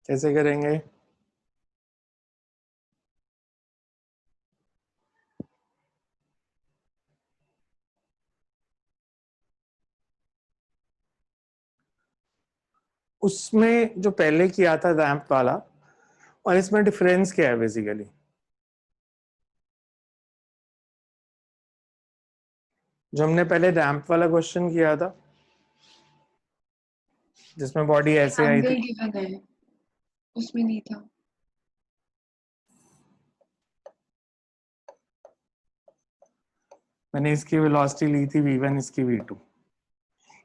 कैसे करेंगे? उसमें जो पहले किया था रैंप वाला और इसमें डिफरेंस क्या है बेसिकली? जो हमने पहले रैंप वाला क्वेश्चन किया था जिसमें बॉडी ऐसे आई एंगल थी, गिवन है, उसमें नहीं था। मैंने इसकी वेलोसिटी ली थी v1, इसकी v2।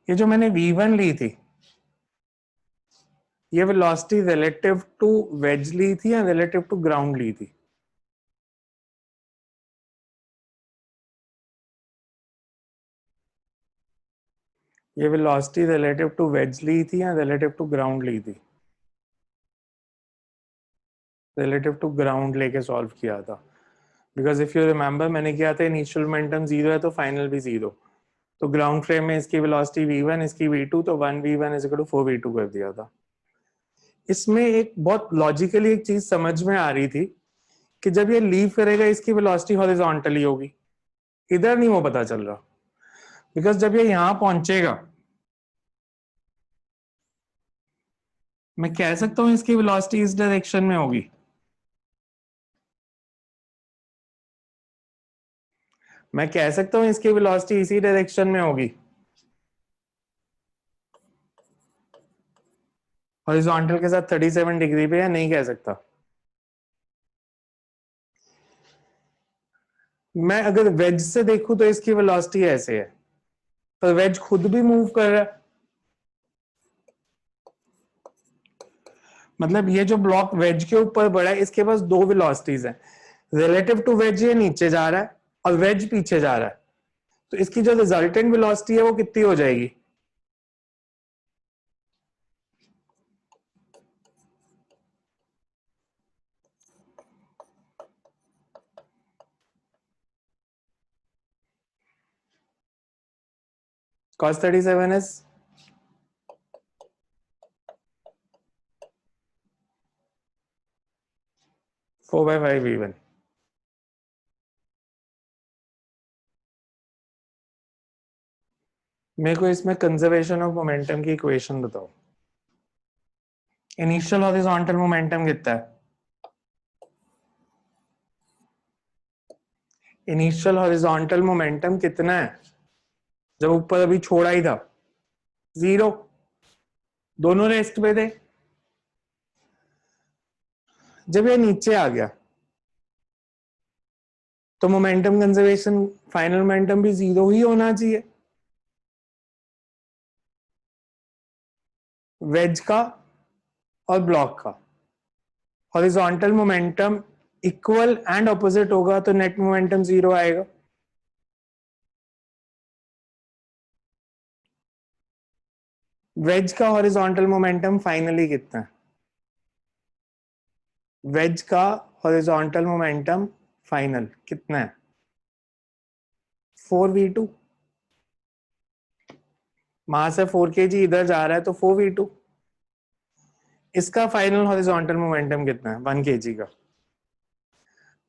ये जो मैंने v1 ली थी, ये वेलोसिटी रिलेटिव टू वेज ली थी या रिलेटिव टू ग्राउंड ली थी? ये वेलोसिटी रिलेटिव टू वेज ली थी या रिलेटिव टू ग्राउंड ली थी? रिलेटिव टू ग्राउंड लेके सॉल्व किया था, बिकॉज इफ यू रिमेंबर मैंने किया था इनिशियल मोमेंटम 0 है तो फाइनल भी 0। तो ग्राउंड फ्रेम में इसकी वेलोसिटी v1, इसकी v2, तो 1v1 is equal to 4v2 कर दिया था। इसमें एक बहुत लॉजिकली एक चीज समझ में आ रही थी कि जब ये लीव करेगा इसकी वेलोसिटी हॉरिजॉन्टली होगी, इधर नहीं वो पता चल रहा, बिकॉज जब ये यहां पहुंचेगा मैं कह सकता हूं इसकी वेलोसिटी इस डायरेक्शन में होगी। मैं कह सकता हूं इसकी वेलोसिटी इसी डायरेक्शन में होगी, हॉरिजॉन्टल के साथ 37 डिग्री पे, या नहीं कह सकता? मैं अगर वेज से देखूं तो इसकी वेलोसिटी ऐसे है, पर वेज खुद भी मूव कर रहा है। मतलब ये जो ब्लॉक वेज के ऊपर बढ़ा है इसके पास दो वेलोसिटीज हैं, रिलेटिव टू वेज ये नीचे जा रहा है और वेज पीछे जा रहा है, तो इसकी जो रिजल्टेंट वेलोसिटी है वो कितनी हो जाएगी? cos 37 is 4/5 v1। मेरे को इसमें कंजर्वेशन ऑफ मोमेंटम की इक्वेशन बताओ। इनिशियल हॉरिजॉन्टल मोमेंटम कितना है? इनिशियल हॉरिजॉन्टल मोमेंटम कितना है जब ऊपर अभी छोड़ा ही था? 0। दोनों रेस्ट पे थे। जब ये नीचे आ गया तो मोमेंटम कंजर्वेशन, फाइनल मोमेंटम भी 0 ही होना चाहिए। वेज का और ब्लॉक का horizontal momentum equal and opposite होगा तो नेट मोमेंटम 0 आएगा। वेज का हॉरिजॉन्टल मोमेंटम फाइनली कितना है? वेज का हॉरिजॉन्टल मोमेंटम फाइनल कितना है? 4v2। वहां से 4 kg इधर जा रहा है तो 4v2। इसका फाइनल हॉरिजॉन्टल मोमेंटम कितना है? 1 kg का।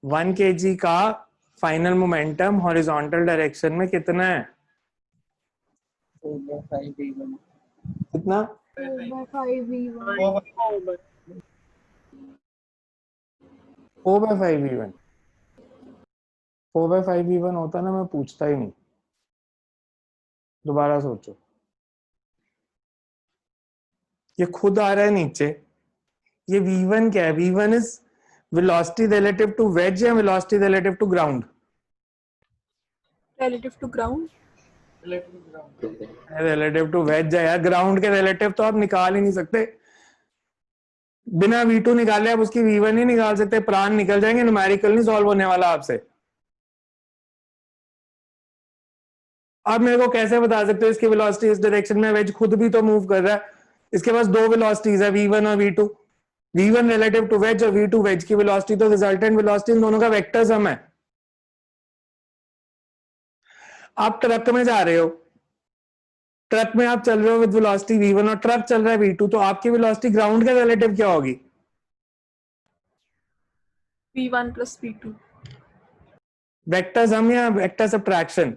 1 kg का फाइनल मोमेंटम हॉरिजॉन्टल डायरेक्शन में कितना है? 4/5v1। कितना? 4/5v1। 4/5v1। 4/5v1 होता ना मैं पूछता ही नहीं। दोबारा सोचो, ये खुद आ रहा है नीचे, ये v1 क्या है? v1 is velocity relative to wedge या velocity relative to ground? Relative to ground. Relative to wedge है यार, ग्राउंड के रिलेटिव तो आप निकाल ही नहीं सकते। बिना V2 निकाले आप उसकी V1 ही निकाल सकते, प्राण निकल जाएंगे, न्यूमेरिकल नहीं सॉल्व होने वाला आपसे। आप मेरे को कैसे बता सकते हो इसकी वेलोसिटी इस डायरेक्शन में? वेज खुद भी तो मूव कर रहा है, इसके पास दो वेलोसिटीज है, V1 और V2। V1 relative to veg और V2 वेज की वेलोसिटी, तो रिजल्टेंट वेलोसिटी इन दोनों का वेक्टर सम है। आप ट्रक में जा रहे हो, ट्रक में आप चल रहे हो विद वेलोसिटी V1 और ट्रक चल रहा है V2, तो आपकी वेलोसिटी ग्राउंड के रिलेटिव क्या होगी? V1 plus V2। Vector sum या वेक्टर सब्ट्रैक्शन?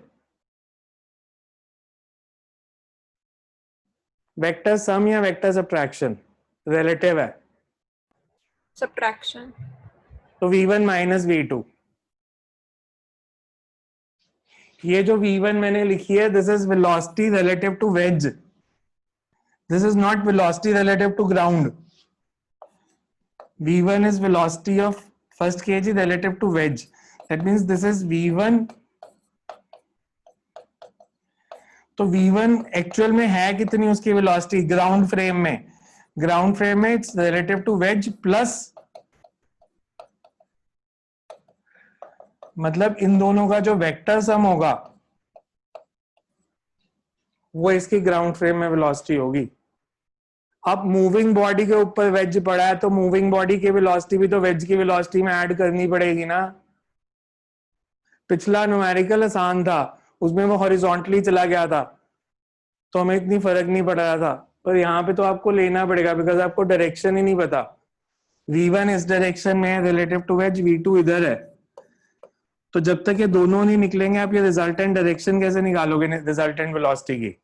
वेक्टर सम या वेक्टर सब्ट्रैक्शन? रिलेटिव है सब्ट्रैक्शन। तो V1 माइनस V2। ये जो V1 मैंने लिखी है, this is velocity relative to wedge, this is not velocity relative to ground. V1 is velocity of first kg relative to wedge. That means this is V1. तो V1 actual में है कितनी उसकी वेलोसिटी ग्राउंड फ्रेम में? Ground frame में it's relative to wedge plus, मतलब इन दोनों का जो वेक्टर सम होगा वो इसकी ग्राउंड फ्रेम में वेलोसिटी होगी। अब मूविंग बॉडी के ऊपर वेज पड़ा है, तो मूविंग बॉडी की वेलोसिटी भी तो वेज की वेलोसिटी में ऐड करनी पड़ेगी ना। पिछला न्यूमेरिकल आसान था, उसमें वो हॉरिजॉन्टली चला गया था तो हमें इतनी फर्क नहीं पड़ रहा था, पर यहाँ पे तो आपको लेना पड़ेगा बिकॉज आपको डायरेक्शन ही नहीं पता। V1 इस डायरेक्शन में है रिलेटिव टू वेज, V2 इधर है, तो जब तक ये दोनों नहीं निकलेंगे आप ये रिजल्टेंट डायरेक्शन कैसे निकालोगे रिजल्टेंट वेलोसिटी की?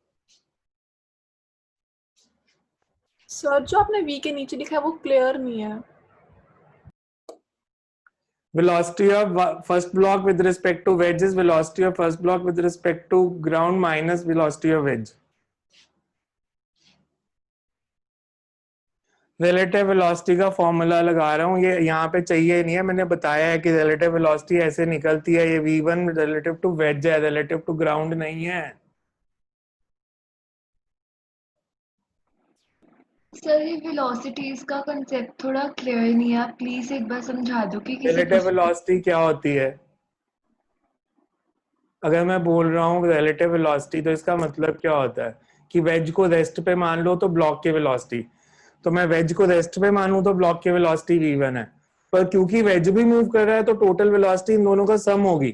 सर जो आपने V के नीचे लिखा है वो क्लियर नहीं है। Velocity of first block with respect to wedge is velocity of first block with respect to ground minus velocity of wedge. Relative velocity का फॉर्मूला लगा रहा हूँ, ये यहाँ पे चाहिए नहीं है, मैंने बताया है कि relative velocity ऐसे निकलती है, ये V1 relative to wedge है, relative to ground नहीं है। सर ये वेलोसिटीज का कांसेप्ट थोड़ा क्लियर नहीं है, आप प्लीज एक बार समझा दो कि किसी Relative velocity क्या होती है? अगर मैं बोल रहा हूँ relative velocity तो इसका मतलब क्या होता है कि वेज को रेस्ट पे मान लो तो ब्लॉक की वेलोसिटी, तो मैं वेज को रेस्ट पे मानूं तो ब्लॉक की वेलोसिटी V1 है, पर क्योंकि वेज भी मूव कर रहा है तो टोटल वेलोसिटी इन दोनों का सम होगी।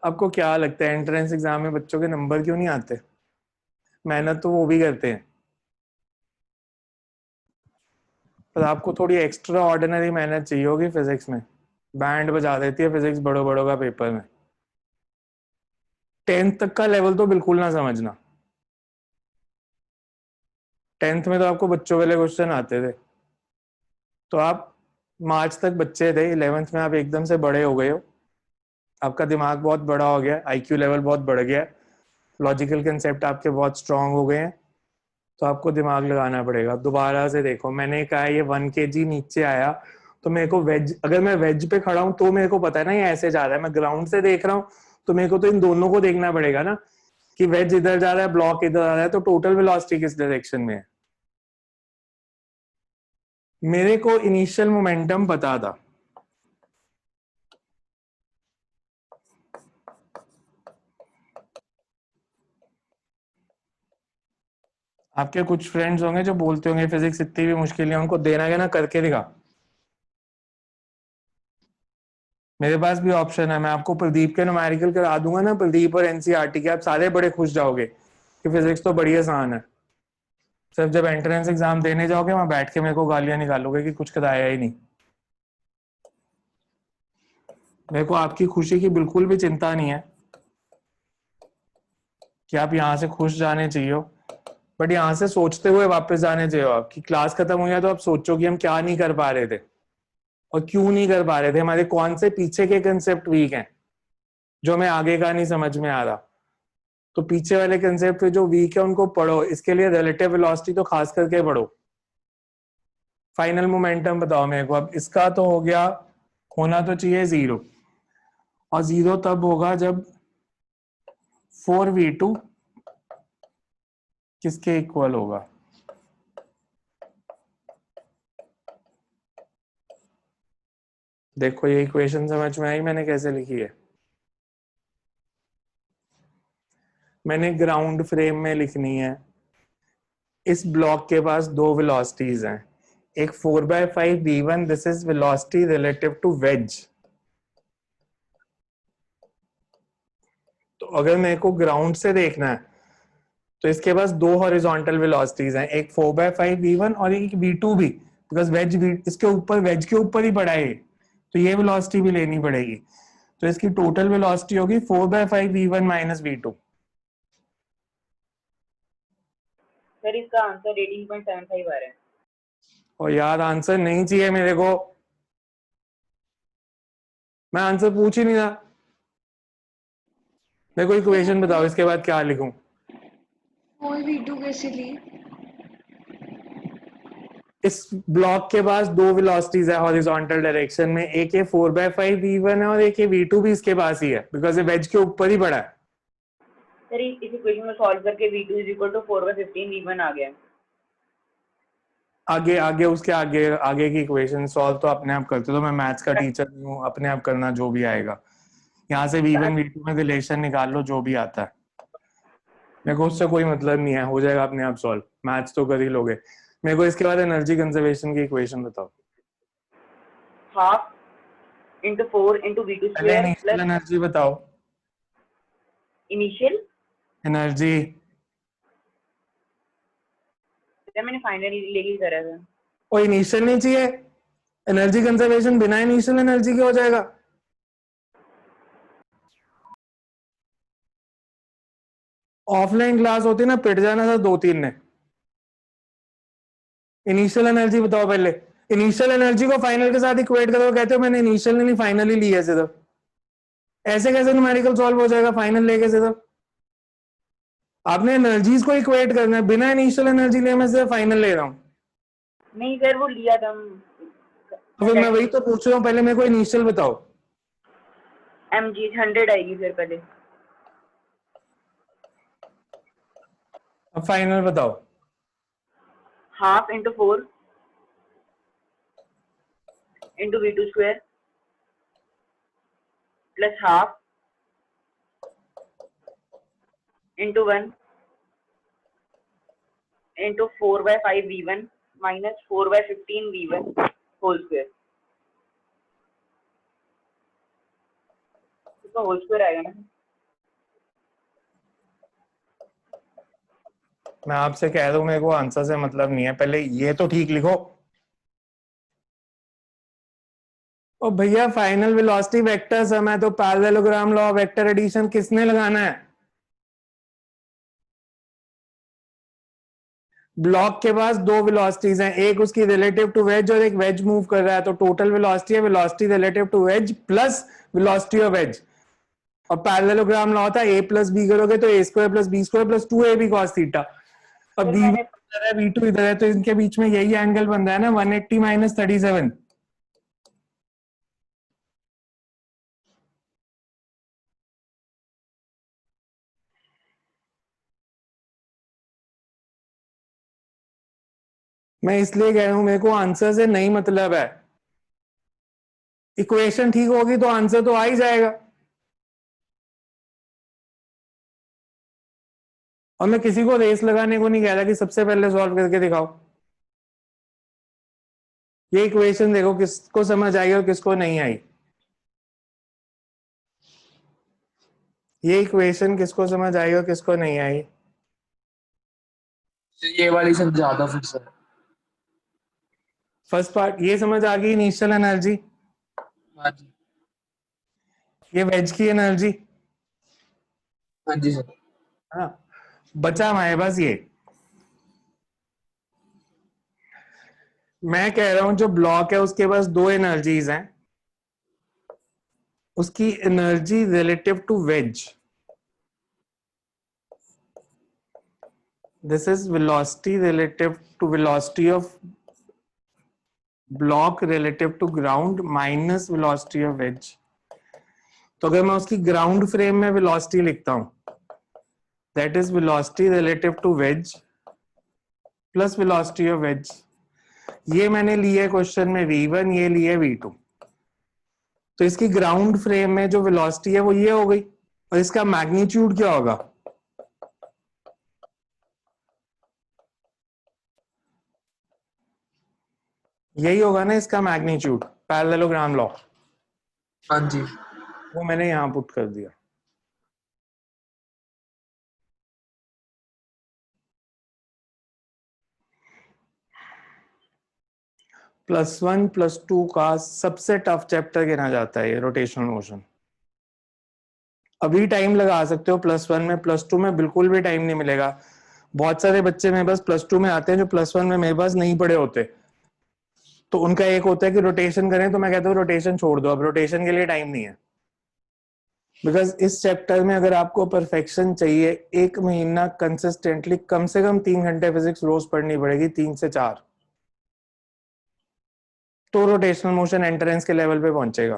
आपको क्या लगता है एंट्रेंस एग्जाम में बच्चों के नंबर क्यों नहीं आते? मेहनत तो वो भी करते हैं, पर आपको थोड़ी एक्स्ट्रा ऑर्डिनरी मेहनत चाहिए होगी फिजिक्स में, बैंड बजा देती है फिजिक्स बड़ों बड़ों का पेपर में। 10th तक का लेवल तो बिल्कुल ना समझना, 10th में तो आपको बच्चों वाले क्वेश्चन आते थे, तो आप मार्च तक बच्चे थे, 11th में आप एकदम से बड़े हो गए हो, आपका दिमाग बहुत बड़ा हो गया, IQ लेवल बहुत बढ़ गया, लॉजिकल कंसेप्ट आपके बहुत स्ट्रांग हो गए हैं, तो आपको दिमाग लगाना पड़ेगा। दोबारा से देखो, मैंने कहा ये 1 kg नीचे आया तो मेरे को वेज, अगर मैं वेज पे खड़ा हूं तो मेरे को पता है ना ये ऐसे जा रहा है, मैं ग्राउंड से देख रहा हूं तो मेरे को तो इन दोनों को देखना पड़ेगा ना कि वेज इधर जा रहा है ब्लॉक इधर आ रहा है, तो टोटल वेलोसिटी किस डायरेक्शन में है। मेरे को इनिशियल मोमेंटम पता था, आपके कुछ फ्रेंड्स होंगे जो बोलते होंगे फिजिक्स इतनी भी मुश्किल है, उनको देना क्या ना करके दिखा। मेरे पास भी ऑप्शन है, मैं आपको प्रदीप के न्यूमेरिकल करा दूंगा ना, प्रदीप और एनसीईआरटी के, आप सारे बड़े खुश जाओगे कि फिजिक्स तो बड़ी आसान है। सिर्फ जब एंट्रेंस एग्जाम देने जाओगे वहां बैठ के मेरे को गालियां निकालोगे कि कुछ कराया ही नहीं। मेरे को आपकी खुशी की बिल्कुल भी चिंता नहीं है कि आप यहाँ से खुश जाने चाहिए, बट यहाँ से सोचते हुए वापस जाने चाहिए। आपकी क्लास खत्म हो गया तो आप सोचो कि हम क्या नहीं कर पा रहे थे और क्यों नहीं कर पा रहे थे, हमारे कौन से पीछे के कंसेप्ट वीक हैं जो हमें आगे का नहीं समझ में आ रहा। तो पीछे वाले कंसेप्ट पे जो वीक है उनको पढ़ो, इसके लिए रिलेटिव वेलोसिटी तो खास करके पढ़ो। फाइनल मोमेंटम बताओ मेरे को। अब इसका तो हो गया, होना तो चाहिए 0, और 0 तब होगा जब 4v2 किसके इक्वल होगा? देखो ये इक्वेशन समझ में आई मैंने कैसे लिखी है? मैंने ग्राउंड फ्रेम में लिखनी है। इस ब्लॉक के पास दो वेलोसिटीज हैं, एक 4/5 v1, this is velocity relative to wedge. तो अगर मेरे को ग्राउंड से देखना है तो इसके पास दो हॉरिजॉन्टल वेलोसिटीज हैं, एक 4/5 v1 और एक v2 भी, बिकॉज वेज इसके ऊपर, वेज के ऊपर ही पड़ा है, तो ये वेलोसिटी भी लेनी पड़ेगी। तो इसकी टोटल वेलोसिटी होगी 4/5 v1 माइनस v2। सर इसका आंसर 18.75 आ रहा है। और यार आंसर नहीं चाहिए मेरे को, मैं आंसर पूछ ही नहीं रहा। मेरे को इक्वेशन बताओ, इसके बाद क्या लिखूं? 4v2 कैसे ली? इस ब्लॉक के पास दो वेलोसिटीज है हॉरिजॉन्टल डायरेक्शन में, एक है 4/5 v1 है और एक है v2 भी इसके पास ही है, बिकॉज ये वेज के ऊपर ही पड़ा है। सर इस इक्वेशन को सॉल्व करके v2 is equal to 4/15 v1 आ गया। आगे आगे उसके आगे आगे की इक्वेशन सॉल्व तो अपने आप करते, तो मैं मैथ्स का टीचर नहीं हूँ, अपने आप करना जो भी आएगा। यहाँ से v1 v2 में रिलेशन निकाल लो जो भी आता है, मेरे को उससे कोई मतलब नहीं है, हो जाएगा अपने आप सॉल्व, मैथ्स तो कर ही लोगे। मेरे को इसके बाद एनर्जी कंजर्वेशन की इक्वेशन बताओ। Half into 4 into v2 square initial plus energy बताओ। इनिशियल एनर्जी मैंने फाइनली लेके करा था। और इनिशियल नहीं चाहिए, एनर्जी कंजर्वेशन बिना इनिशियल एनर्जी के हो जाएगा। ऑफलाइन क्लास होती ना, पिट जाना था 2-3 ने। इनिशियल एनर्जी बताओ पहले। इनिशियल एनर्जी को फाइनल के साथ इक्वेट करो, कहते हो मैंने इनिशियल नहीं फाइनली ली है सिर्फ। ऐसे कैसे न्यूमेरिकल सॉल्व हो जाएगा फाइनल लेके सिर्फ? आपने एनर्जीज को इक्वेट करना है, बिना इनिशियल एनर्जी लिए मैं सिर्फ फाइनल ले रहा हूँ। नहीं सर वो लिया था। तो फिर मैं वही तो पूछ रहा हूँ, पहले मेरे को इनिशियल बताओ। mg 100 आएगी फिर पहले। अब फाइनल बताओ। Half into 4 into v2 square plus half into 1 into 4/5 v1 minus 4/15 v1 whole square। इसका होल स्क्वायर आएगा ना? मैं आपसे कह रहा हूं मेरे को आंसर से मतलब नहीं है, पहले ये तो ठीक लिखो। ओ भैया फाइनल वेलोसिटी वेक्टर सम है, तो पैरेललोग्राम लॉ वेक्टर एडिशन किसने लगाना है? ब्लॉक के पास दो वेलोसिटीज हैं, एक उसकी रिलेटिव टू वेज और एक वेज मूव कर रहा है, तो टोटल वेलोसिटी है velocity relative to wedge plus velocity of wedge. और पैरेललोग्राम लॉ होता है a प्लस बी करोगे तो a² plus b² plus 2ab cos theta. अब v1 इधर है v2 इधर है, तो इनके बीच में यही एंगल बन रहा है ना 180 माइनस 37। मैं इसलिए कह रहा हूं मेरे को आंसर से नहीं मतलब है, इक्वेशन ठीक होगी तो आंसर तो आ ही जाएगा। और मैं किसी को रेस लगाने को नहीं कह रहा कि सबसे पहले सॉल्व करके दिखाओ। ये इक्वेशन देखो किसको समझ आई और किसको नहीं आई। ये इक्वेशन किसको समझ आई और किसको नहीं आई? ये वाली सब ज्यादा फिक्स है। फर्स्ट पार्ट ये समझ आ गई, इनिशियल एनर्जी, हाँ जी ये वेज की एनर्जी, हाँ जी सर। हाँ बचा हमारे पास ये। मैं कह रहा हूं जो ब्लॉक है उसके पास दो एनर्जीज हैं, उसकी energy relative to wedge This is velocity relative to velocity of block relative to ground minus velocity of wedge. तो अगर मैं उसकी ग्राउंड फ्रेम में वेलोसिटी लिखता हूं, that is velocity relative to wedge plus velocity of wedge. ये मैंने लिया है क्वेश्चन में v1, ये लिया है v2. तो इसकी ग्राउंड फ्रेम में जो वेलोसिटी है वो ये हो गई, और इसका मैग्नीट्यूड क्या होगा? यही होगा ना इसका मैग्नीट्यूड, पैरेललोग्राम लॉ. हाँ जी. वो मैंने यहां पुट कर दिया. +1 +2 का सबसे टफ चैप्टर गिना जाता है ये रोटेशनल मोशन. अभी टाइम लगा सकते हो +1 में, +2 में बिल्कुल भी टाइम नहीं मिलेगा. बहुत सारे बच्चे मेरे पास +2 में आते हैं जो +1 में मेरे पास नहीं पढ़े होते. तो उनका एक होता है कि रोटेशन करें, तो मैं कहता हूँ रोटेशन छोड़ दो, अब रोटेशन के लिए टाइम नहीं है. बिकॉज इस चैप्टर में अगर आपको परफेक्शन चाहिए, 1 महीना कंसिस्टेंटली कम से कम 3 घंटे फिजिक्स रोज पढ़नी पड़ेगी, 3 से 4, तो रोटेशनल मोशन एंट्रेंस के लेवल पे पहुंचेगा.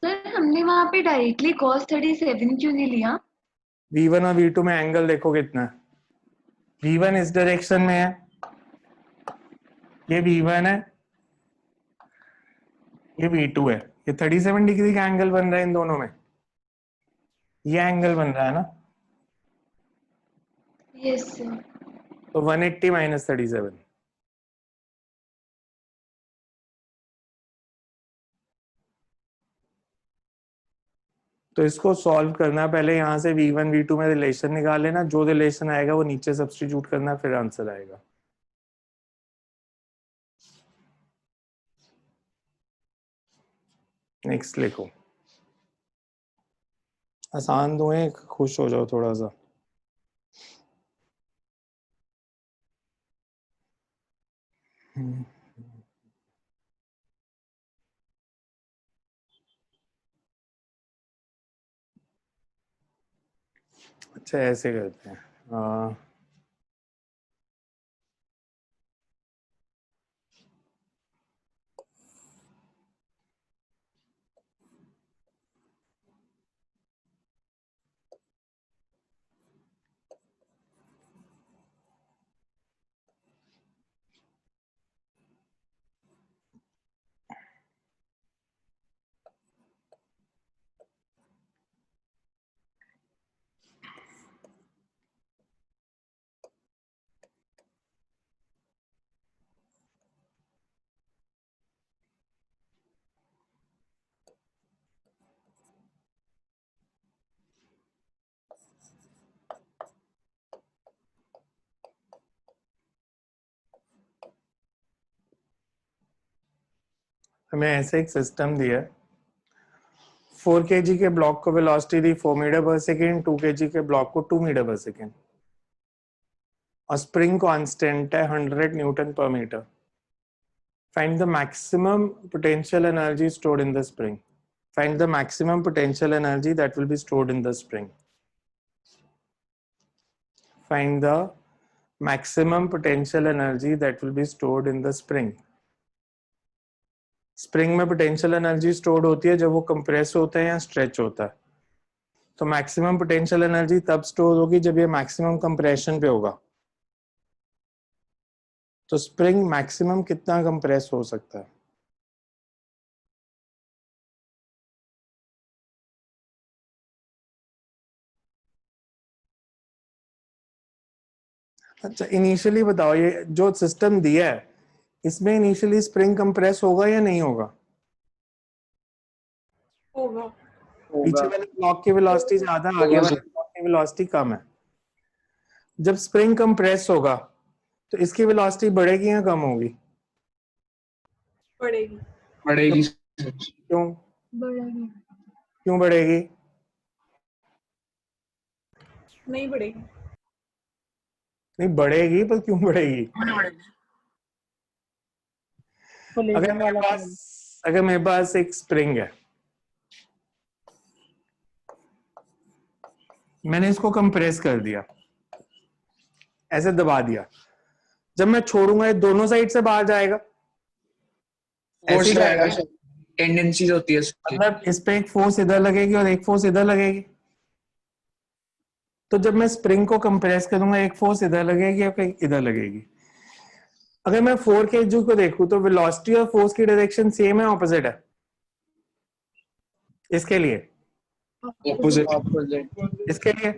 सर हमने वहां पे डायरेक्टली cos 37 क्यों नहीं लिया? v1 और v2 में एंगल देखो कितना है. v1 इस डायरेक्शन में है, ये v1 है, ये v2 है. ये 37 डिग्री का एंगल बन रहा है इन दोनों में. ये एंगल बन रहा है ना, यस सर. तो 180 - 37. तो इसको सॉल्व करना, पहले यहां से v1 v2 में रिलेशन निकाल लेना, जो रिलेशन आएगा वो नीचे सब्स्टिट्यूट करना, फिर आंसर आएगा. नेक्स्ट लिखो. आसान दो है, खुश हो जाओ थोड़ा सा. अच्छा ऐसे करते हैं. हमें ऐसे एक सिस्टम दिया है. 4 kg के ब्लॉक को वेलोसिटी दी 4 मीटर पर सेकेंड, 2 kg के ब्लॉक को 2 मीटर पर सेकेंड, और स्प्रिंग कांस्टेंट है 100 न्यूटन पर metre. Find the maximum potential energy stored in the spring. Find the maximum potential energy that will be stored in the spring. Find the maximum potential energy that will be stored in the spring. Spring में potential energy stored होती है जब वो compress होता है या stretch होता है. तो मैक्सिमम पोटेंशियल एनर्जी तब स्टोर होगी जब ये मैक्सिमम कंप्रेशन पे होगा. तो स्प्रिंग मैक्सिमम कितना कंप्रेस हो सकता है? अच्छा इनिशियली बताओ, ये जो सिस्टम दिया है इसमें इनिशियली स्प्रिंग कंप्रेस होगा या नहीं होगा? होगा. पीछे वाले ब्लॉक की वेलोसिटी ज्यादा, आगे वाले ब्लॉक की वेलोसिटी कम है. जब स्प्रिंग कंप्रेस होगा तो इसकी वेलोसिटी बढ़ेगी या कम होगी? बढ़ेगी. बढ़ेगी. क्यों? बढ़ेगी. क्यों बढ़ेगी? नहीं बढ़ेगी. नहीं बढ़ेगी, पर क्यों बढ़ेगी? अगर मेरे पास एक स्प्रिंग है, मैंने इसको कंप्रेस कर दिया, ऐसे दबा दिया, जब मैं छोड़ूंगा ये दोनों साइड से बाहर जाएगा, ऐसे ही जाएगा। टेंडेंसीज होती है उसकी। मतलब इस पे एक फोर्स इधर लगेगी और एक फोर्स इधर लगेगी, तो जब मैं स्प्रिंग को कंप्रेस करूंगा एक फोर्स इधर लगेगी और एक इधर लगेगी। अगर मैं 4 kg को देखूं तो वेलोसिटी और फोर्स की डायरेक्शन सेम है ऑपोजिट है? इसके लिए ऑपोजिट इसके लिए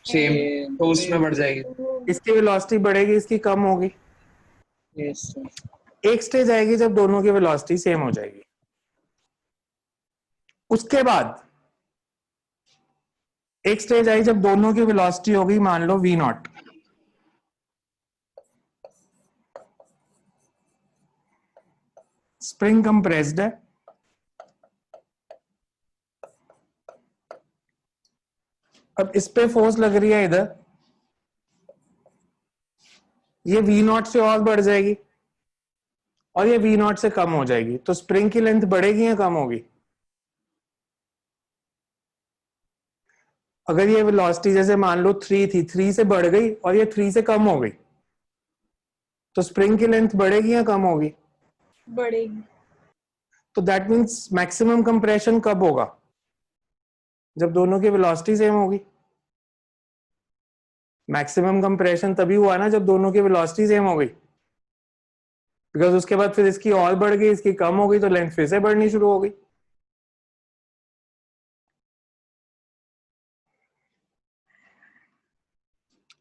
सेम, तो उसमें बढ़ जाएगी। इसकी वेलोसिटी बढ़ेगी, इसकी कम होगी। यस एक स्टेज आएगी जब दोनों की वेलोसिटी सेम हो जाएगी। उसके बाद एक स्टेज आई जब दोनों की वेलोसिटी होगी मान लो v0। स्प्रिंग कंप्रेस्ड है, अब इस पे फोर्स लग रही है इधर, ये v0 से और बढ़ जाएगी और ये v0 से कम हो जाएगी, तो स्प्रिंग की लेंथ बढ़ेगी या कम होगी? अगर ये वेलोसिटी जैसे मान लो 3 थी, 3 से बढ़ गई और ये 3 से कम हो गई, तो स्प्रिंग की लेंथ बढ़ेगी या कम होगी? बढ़ेगी। तो दैट मींस मैक्सिमम कंप्रेशन कब होगा? जब दोनों की वेलोसिटी सेम होगी। मैक्सिमम कंप्रेशन तभी हुआ ना जब दोनों की वेलोसिटी सेम हो गई, बिकॉज उसके बाद फिर इसकी और बढ़ गई, इसकी कम हो गई, तो लेंथ फिर से बढ़नी शुरू हो गई।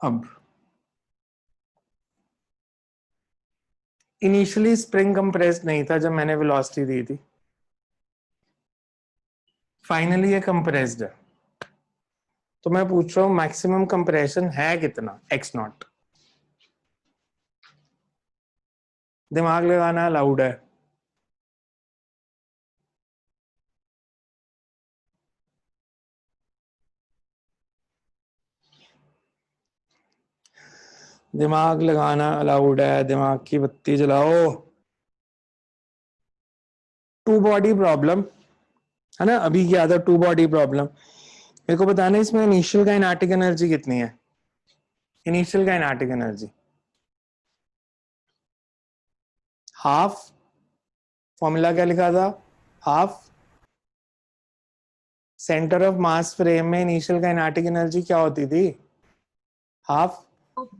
अब इनिशियली स्प्रिंग कंप्रेस्ड नहीं था जब मैंने वेलोसिटी दी थी, फाइनली ये कंप्रेस्ड है, तो मैं पूछ रहा हूं मैक्सिमम कंप्रेशन है कितना? x0। दिमाग लगाना अलाउड है। दिमाग लगाना अलाउड है, दिमाग की बत्ती जलाओ। टू बॉडी प्रॉब्लम है ना, अभी क्या था? Two body problem. मेरे को बताना इसमें इनिशियल काइनेटिक एनर्जी कितनी है? Initial kinetic energy half, formula क्या लिखा था? Half centre of mass frame में इनिशियल काइनेटिक एनर्जी क्या होती थी? Half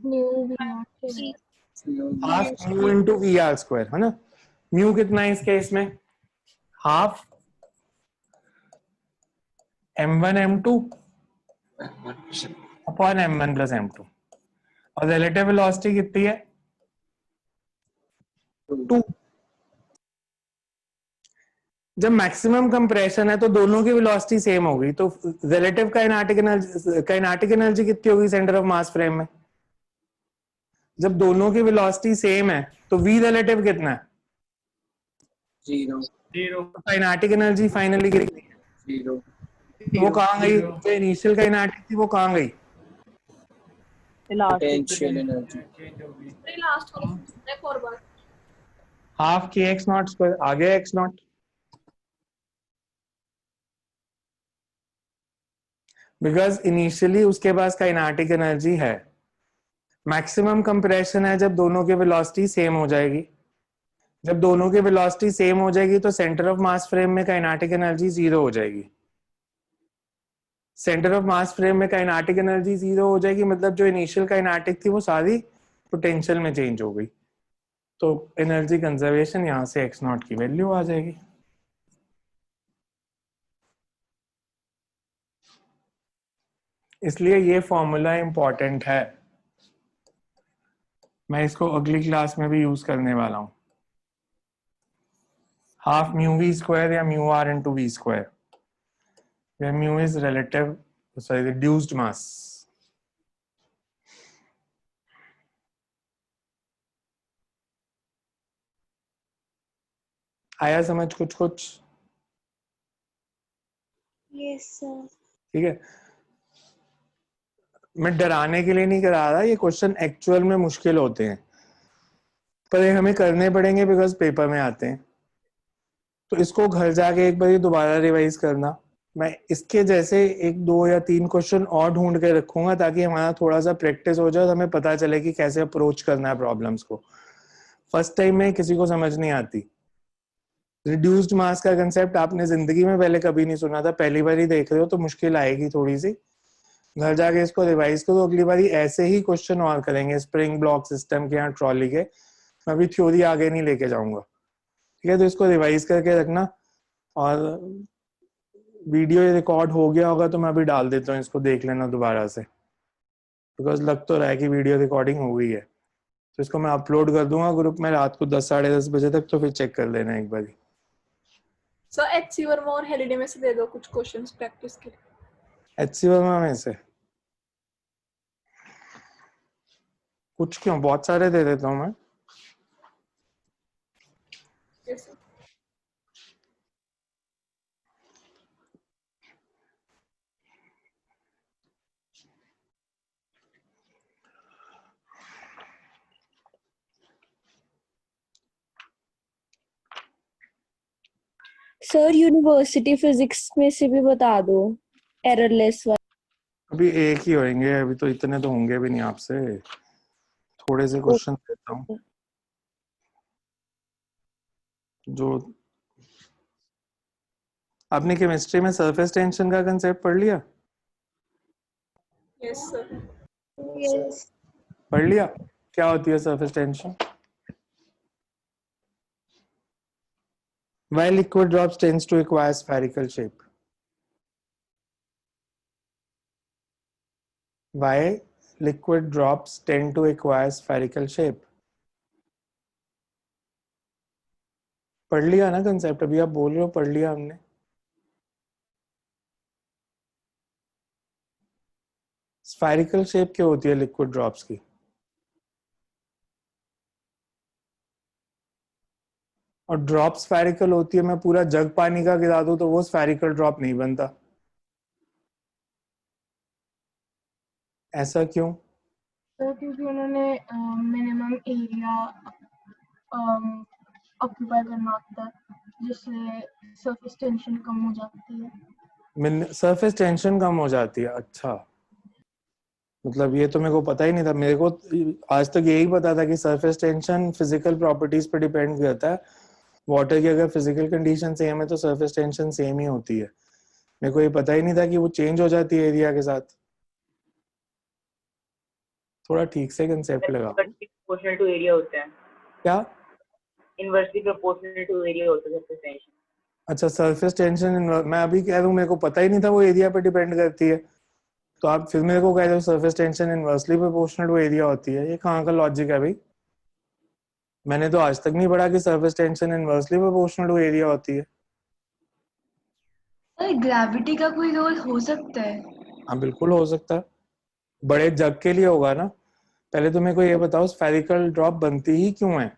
mu into V are square, है ना। म्यू कितना है इस केस में? Half m1 m2 upon m1 plus m2, और रिलेटिव वेलोसिटी कितनी है? 2। जब मैक्सिमम कंप्रेशन है तो दोनों की वेलोसिटी सेम होगी, तो रिलेटिव काइनेटिक एनर्जी कितनी होगी सेंटर ऑफ मास फ्रेम में? जब दोनों की वेलोसिटी सेम है तो v रिलेटिव कितना है? 0 काइनेटिक एनर्जी फाइनली कितनी है? 0। वो कहाँ गई? जो इनिशियल काइनेटिक थी वो कहाँ गई? पोटेंशियल एनर्जी लास्ट वाला एक और बार हाफ की x0 स्क्वायर आ गया x0। बिकॉज इनिशियली उसके पास काइनेटिक एनर्जी है। मैक्सिमम कंप्रेशन है जब दोनों की वेलोसिटी सेम हो जाएगी। जब दोनों की वेलोसिटी सेम हो जाएगी तो सेंटर ऑफ मास फ्रेम में काइनेटिक एनर्जी 0 हो जाएगी। सेंटर ऑफ मास फ्रेम में काइनेटिक एनर्जी 0 हो जाएगी, मतलब जो इनिशियल काइनेटिक थी वो सारी पोटेंशियल में चेंज हो गई, तो एनर्जी कंजर्वेशन यहां से x0 की वैल्यू आ जाएगी। इसलिए ये फॉर्मूला इंपॉर्टेंट है, मैं इसको अगली क्लास में भी यूज करने वाला हूं। हाफ म्यू वी स्क्वायर या mu R into V square, where mu is relative, sorry, reduced mass. आया समझ कुछ कुछ? Yes sir. ठीक है, मैं डराने के लिए नहीं करा रहा, ये क्वेश्चन एक्चुअल में मुश्किल होते हैं पर ये हमें करने पड़ेंगे बिकॉज पेपर में आते हैं। तो इसको घर जाके एक बार दोबारा रिवाइज करना, मैं इसके जैसे 1, 2 या 3 क्वेश्चन और ढूंढ के रखूंगा ताकि हमारा थोड़ा सा प्रैक्टिस हो जाए और हमें पता चले कि कैसे अप्रोच करना है प्रॉब्लम्स को। फर्स्ट टाइम में किसी को समझ नहीं आती। रिड्यूस्ड मास का कंसेप्ट आपने जिंदगी में पहले कभी नहीं सुना था, पहली बार ही देख रहे हो तो मुश्किल आएगी थोड़ी सी। घर जाके इसको रिवाइज करो, अगली बार ऐसे ही क्वेश्चन और करेंगे स्प्रिंग ब्लॉक सिस्टम के या ट्रॉली के। मैं अभी थ्योरी आगे नहीं लेके जाऊंगा, ठीक है? तो इसको रिवाइज करके रखना, और वीडियो रिकॉर्ड हो गया होगा तो मैं अभी डाल देता हूँ, इसको देख लेना दोबारा से, बिकॉज लग तो रहा है कि वीडियो रिकॉर्डिंग हो गई है। तो इसको मैं अपलोड कर दूंगा ग्रुप में रात को 10, साढ़े 10 बजे तक, तो फिर चेक कर लेना एक बार। सर एचसी वर्मा और हेलिडे में से दे दो कुछ क्वेश्चंस प्रैक्टिस के लिए। एचसी वर्मा में से कुछ क्यों, बहुत सारे दे देता हूँ मैं। Yes, sir. Sir university physics में से भी बता दो, एररलेस वाला। अभी एक ही होंगे, अभी तो इतने तो होंगे भी नहीं आपसे, थोड़े से क्वेश्चन देता हूँ जो। आपने केमिस्ट्री में सरफेस टेंशन का कंसेप्ट पढ़ लिया? Yes, sir. Yes. पढ़ लिया? क्या होती है surface tension? Why liquid drops tends to acquire spherical shape? Why liquid drops tend to acquire spherical shape? पढ़ लिया ना कंसेप्ट? अभी आप बोल रहे हो पढ़ लिया हमने। स्फेरिकल शेप क्या होती है लिक्विड ड्रॉप्स की? और ड्रॉप स्फेरिकल होती है, मैं पूरा जग पानी का गिरा दूं तो वो स्फेरिकल ड्रॉप नहीं बनता। ऐसा क्यों? तो क्योंकि उन्होंने मिनिमम एरिया ऑक्यूपाई करना होता है, जिससे सरफेस टेंशन कम हो जाती है। सरफेस टेंशन कम हो जाती है? अच्छा, मतलब ये तो मेरे को पता ही नहीं था। मेरे को आज तक यही पता था कि सरफेस टेंशन फिजिकल प्रॉपर्टीज पे डिपेंड करता है। वाटर की अगर फिजिकल कंडीशन सेम है तो सरफेस टेंशन सेम ही होती है। मेरे को ये पता ही नहीं था कि वो चेंज हो जाती है एरिया के साथ। थोड़ा ठीक से कंसेप्ट लगा। प्रोपोर्शनल टू एरिया होता है। क्या? इनवर्सली प्रोपोर्शनल टू एरिया होता है सरफेस टेंशन। अच्छा, सरफेस टेंशन मैं अभी कह रहा हूँ, मेरे को पता ही नहीं था वो एरिया पे डिपेंड करती है। तो आप फिर मेरे को कह रहे हो surface tension inversely proportional to area होती है। ये कहाँ का लॉजिक है भाई? मैंने तो आज तक नहीं पढ़ा कि surface tension inversely proportional to area होती है। ग्रेविटी का कोई रोल हो सकता है? हाँ बिल्कुल हो सकता है, बड़े जग के लिए होगा ना। पहले तो मेरे को ये बताओ स्फेरिकल ड्रॉप बनती ही क्यों है?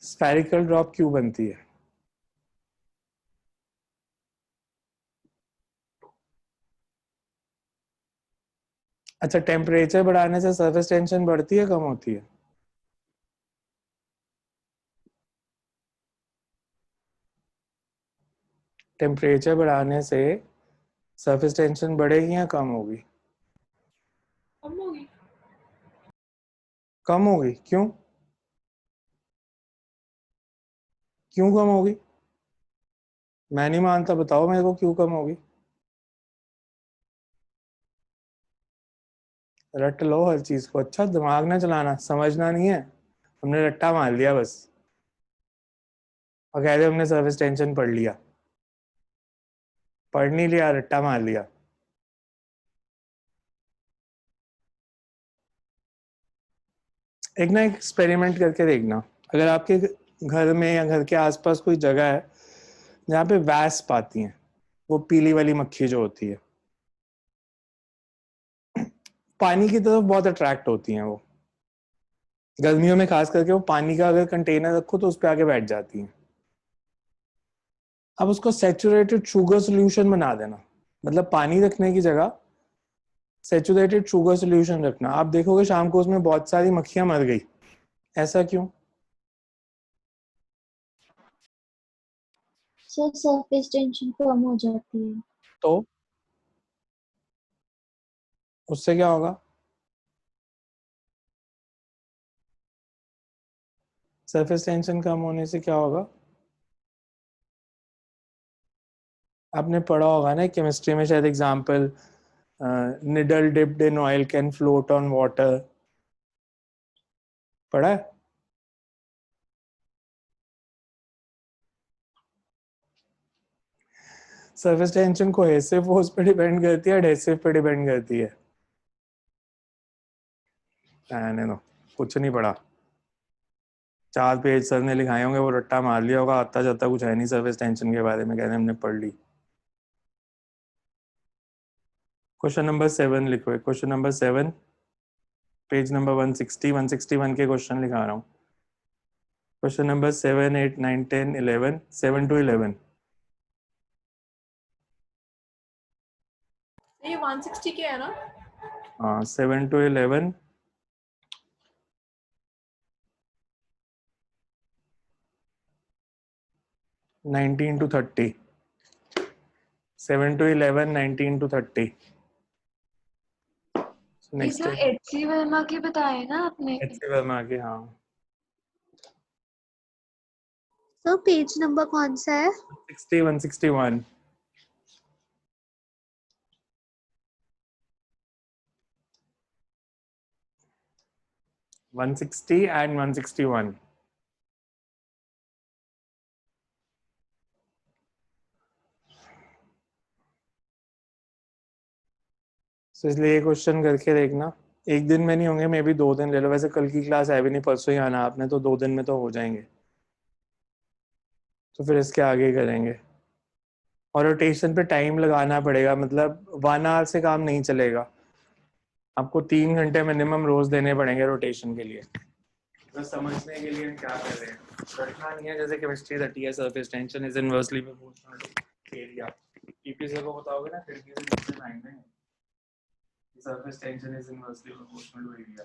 स्फेरिकल ड्रॉप क्यों बनती है? अच्छा, टेम्परेचर बढ़ाने से सरफेस टेंशन बढ़ती है कम होती है? टेम्परेचर बढ़ाने से सरफेस टेंशन बढ़ेगी या कम होगी? कम होगी। कम होगी? क्यों? क्यों कम होगी? मैं नहीं मानता, बताओ मेरे को क्यों कम होगी। रट लो हर चीज को। अच्छा, दिमाग ना चलाना, समझना नहीं है। हमने रट्टा मार लिया बस, और कह रहे हमने सरफेस टेंशन पढ़ लिया। पढ़ नहीं लिया, रट्टा मार लिया। एक ना एक्सपेरिमेंट करके देखना, अगर आपके घर में या घर के आसपास कोई जगह है जहाँ पे वैस्प आती हैं, वो पीली वाली मक्खी जो होती है, पानी की तरफ बहुत अट्रैक्ट होती हैं। वो गर्मियों में खास करके वो पानी का अगर कंटेनर रखो तो उस पर आके बैठ जाती हैं। अब उसको सैचुरेटेड शुगर सोल्यूशन बना देना, मतलब पानी रखने की जगह सैचुरेटेड शुगर सोल्यूशन रखना। आप देखोगे शाम को उसमें बहुत सारी मक्खियां मर गई। ऐसा क्यों? सो सरफेस टेंशन कम हो जाती है। तो उससे क्या होगा? सरफेस टेंशन कम होने से क्या होगा? आपने पढ़ा होगा ना केमिस्ट्री में शायद example, needle dipped in oil can float on water, पढ़ा है? सरफेस टेंशन कोहेसिव फोर्स पे डिपेंड करती है, एडहेसिव पे डिपेंड करती है? नहीं, कुछ नहीं पढ़ा। 4 पेज सर ने लिखाए होंगे, वो रट्टा मार लिया होगा, आता जाता कुछ है नहीं सरफेस टेंशन के बारे में, कहते हमने पढ़ ली। क्वेश्चन नंबर 7 लिखो, क्वेश्चन नंबर 7 पेज नंबर 161 के क्वेश्चन लिखा रहा हूँ। Question number 7, 8, 9, 10, 11, 7 to 11। ये 160 के है ना? हाँ, 7 to 11, 19 to 30, 7 to 11, 19 to 30। ये नेक्स्ट जो एचसी वर्मा के बताए ना आपने, एचसी वर्मा के, हाँ। सो पेज नंबर कौन सा है? 161। 160 and 161। तो इसलिए ये क्वेश्चन करके देखना, एक दिन में नहीं होंगे, मे बी 2 दिन ले लो। वैसे कल की क्लास है भी नहीं, परसों ही आना आपने, तो 2 दिन में तो हो जाएंगे। तो फिर इसके आगे करेंगे। और रोटेशन पे टाइम लगाना पड़ेगा, मतलब 1 आवर से काम नहीं चलेगा, आपको 3 घंटे मिनिमम रोज देने पड़ेंगे रोटेशन के लिए। बस समझने के लिए हम क्या कर रहे हैं, रटना नहीं है। जैसे केमिस्ट्री रटी है, surface tension is inversely proportional to area. TPC को बताओगे ना, खिड़की से नीचे लाइन में, surface tension is inversely proportional to area.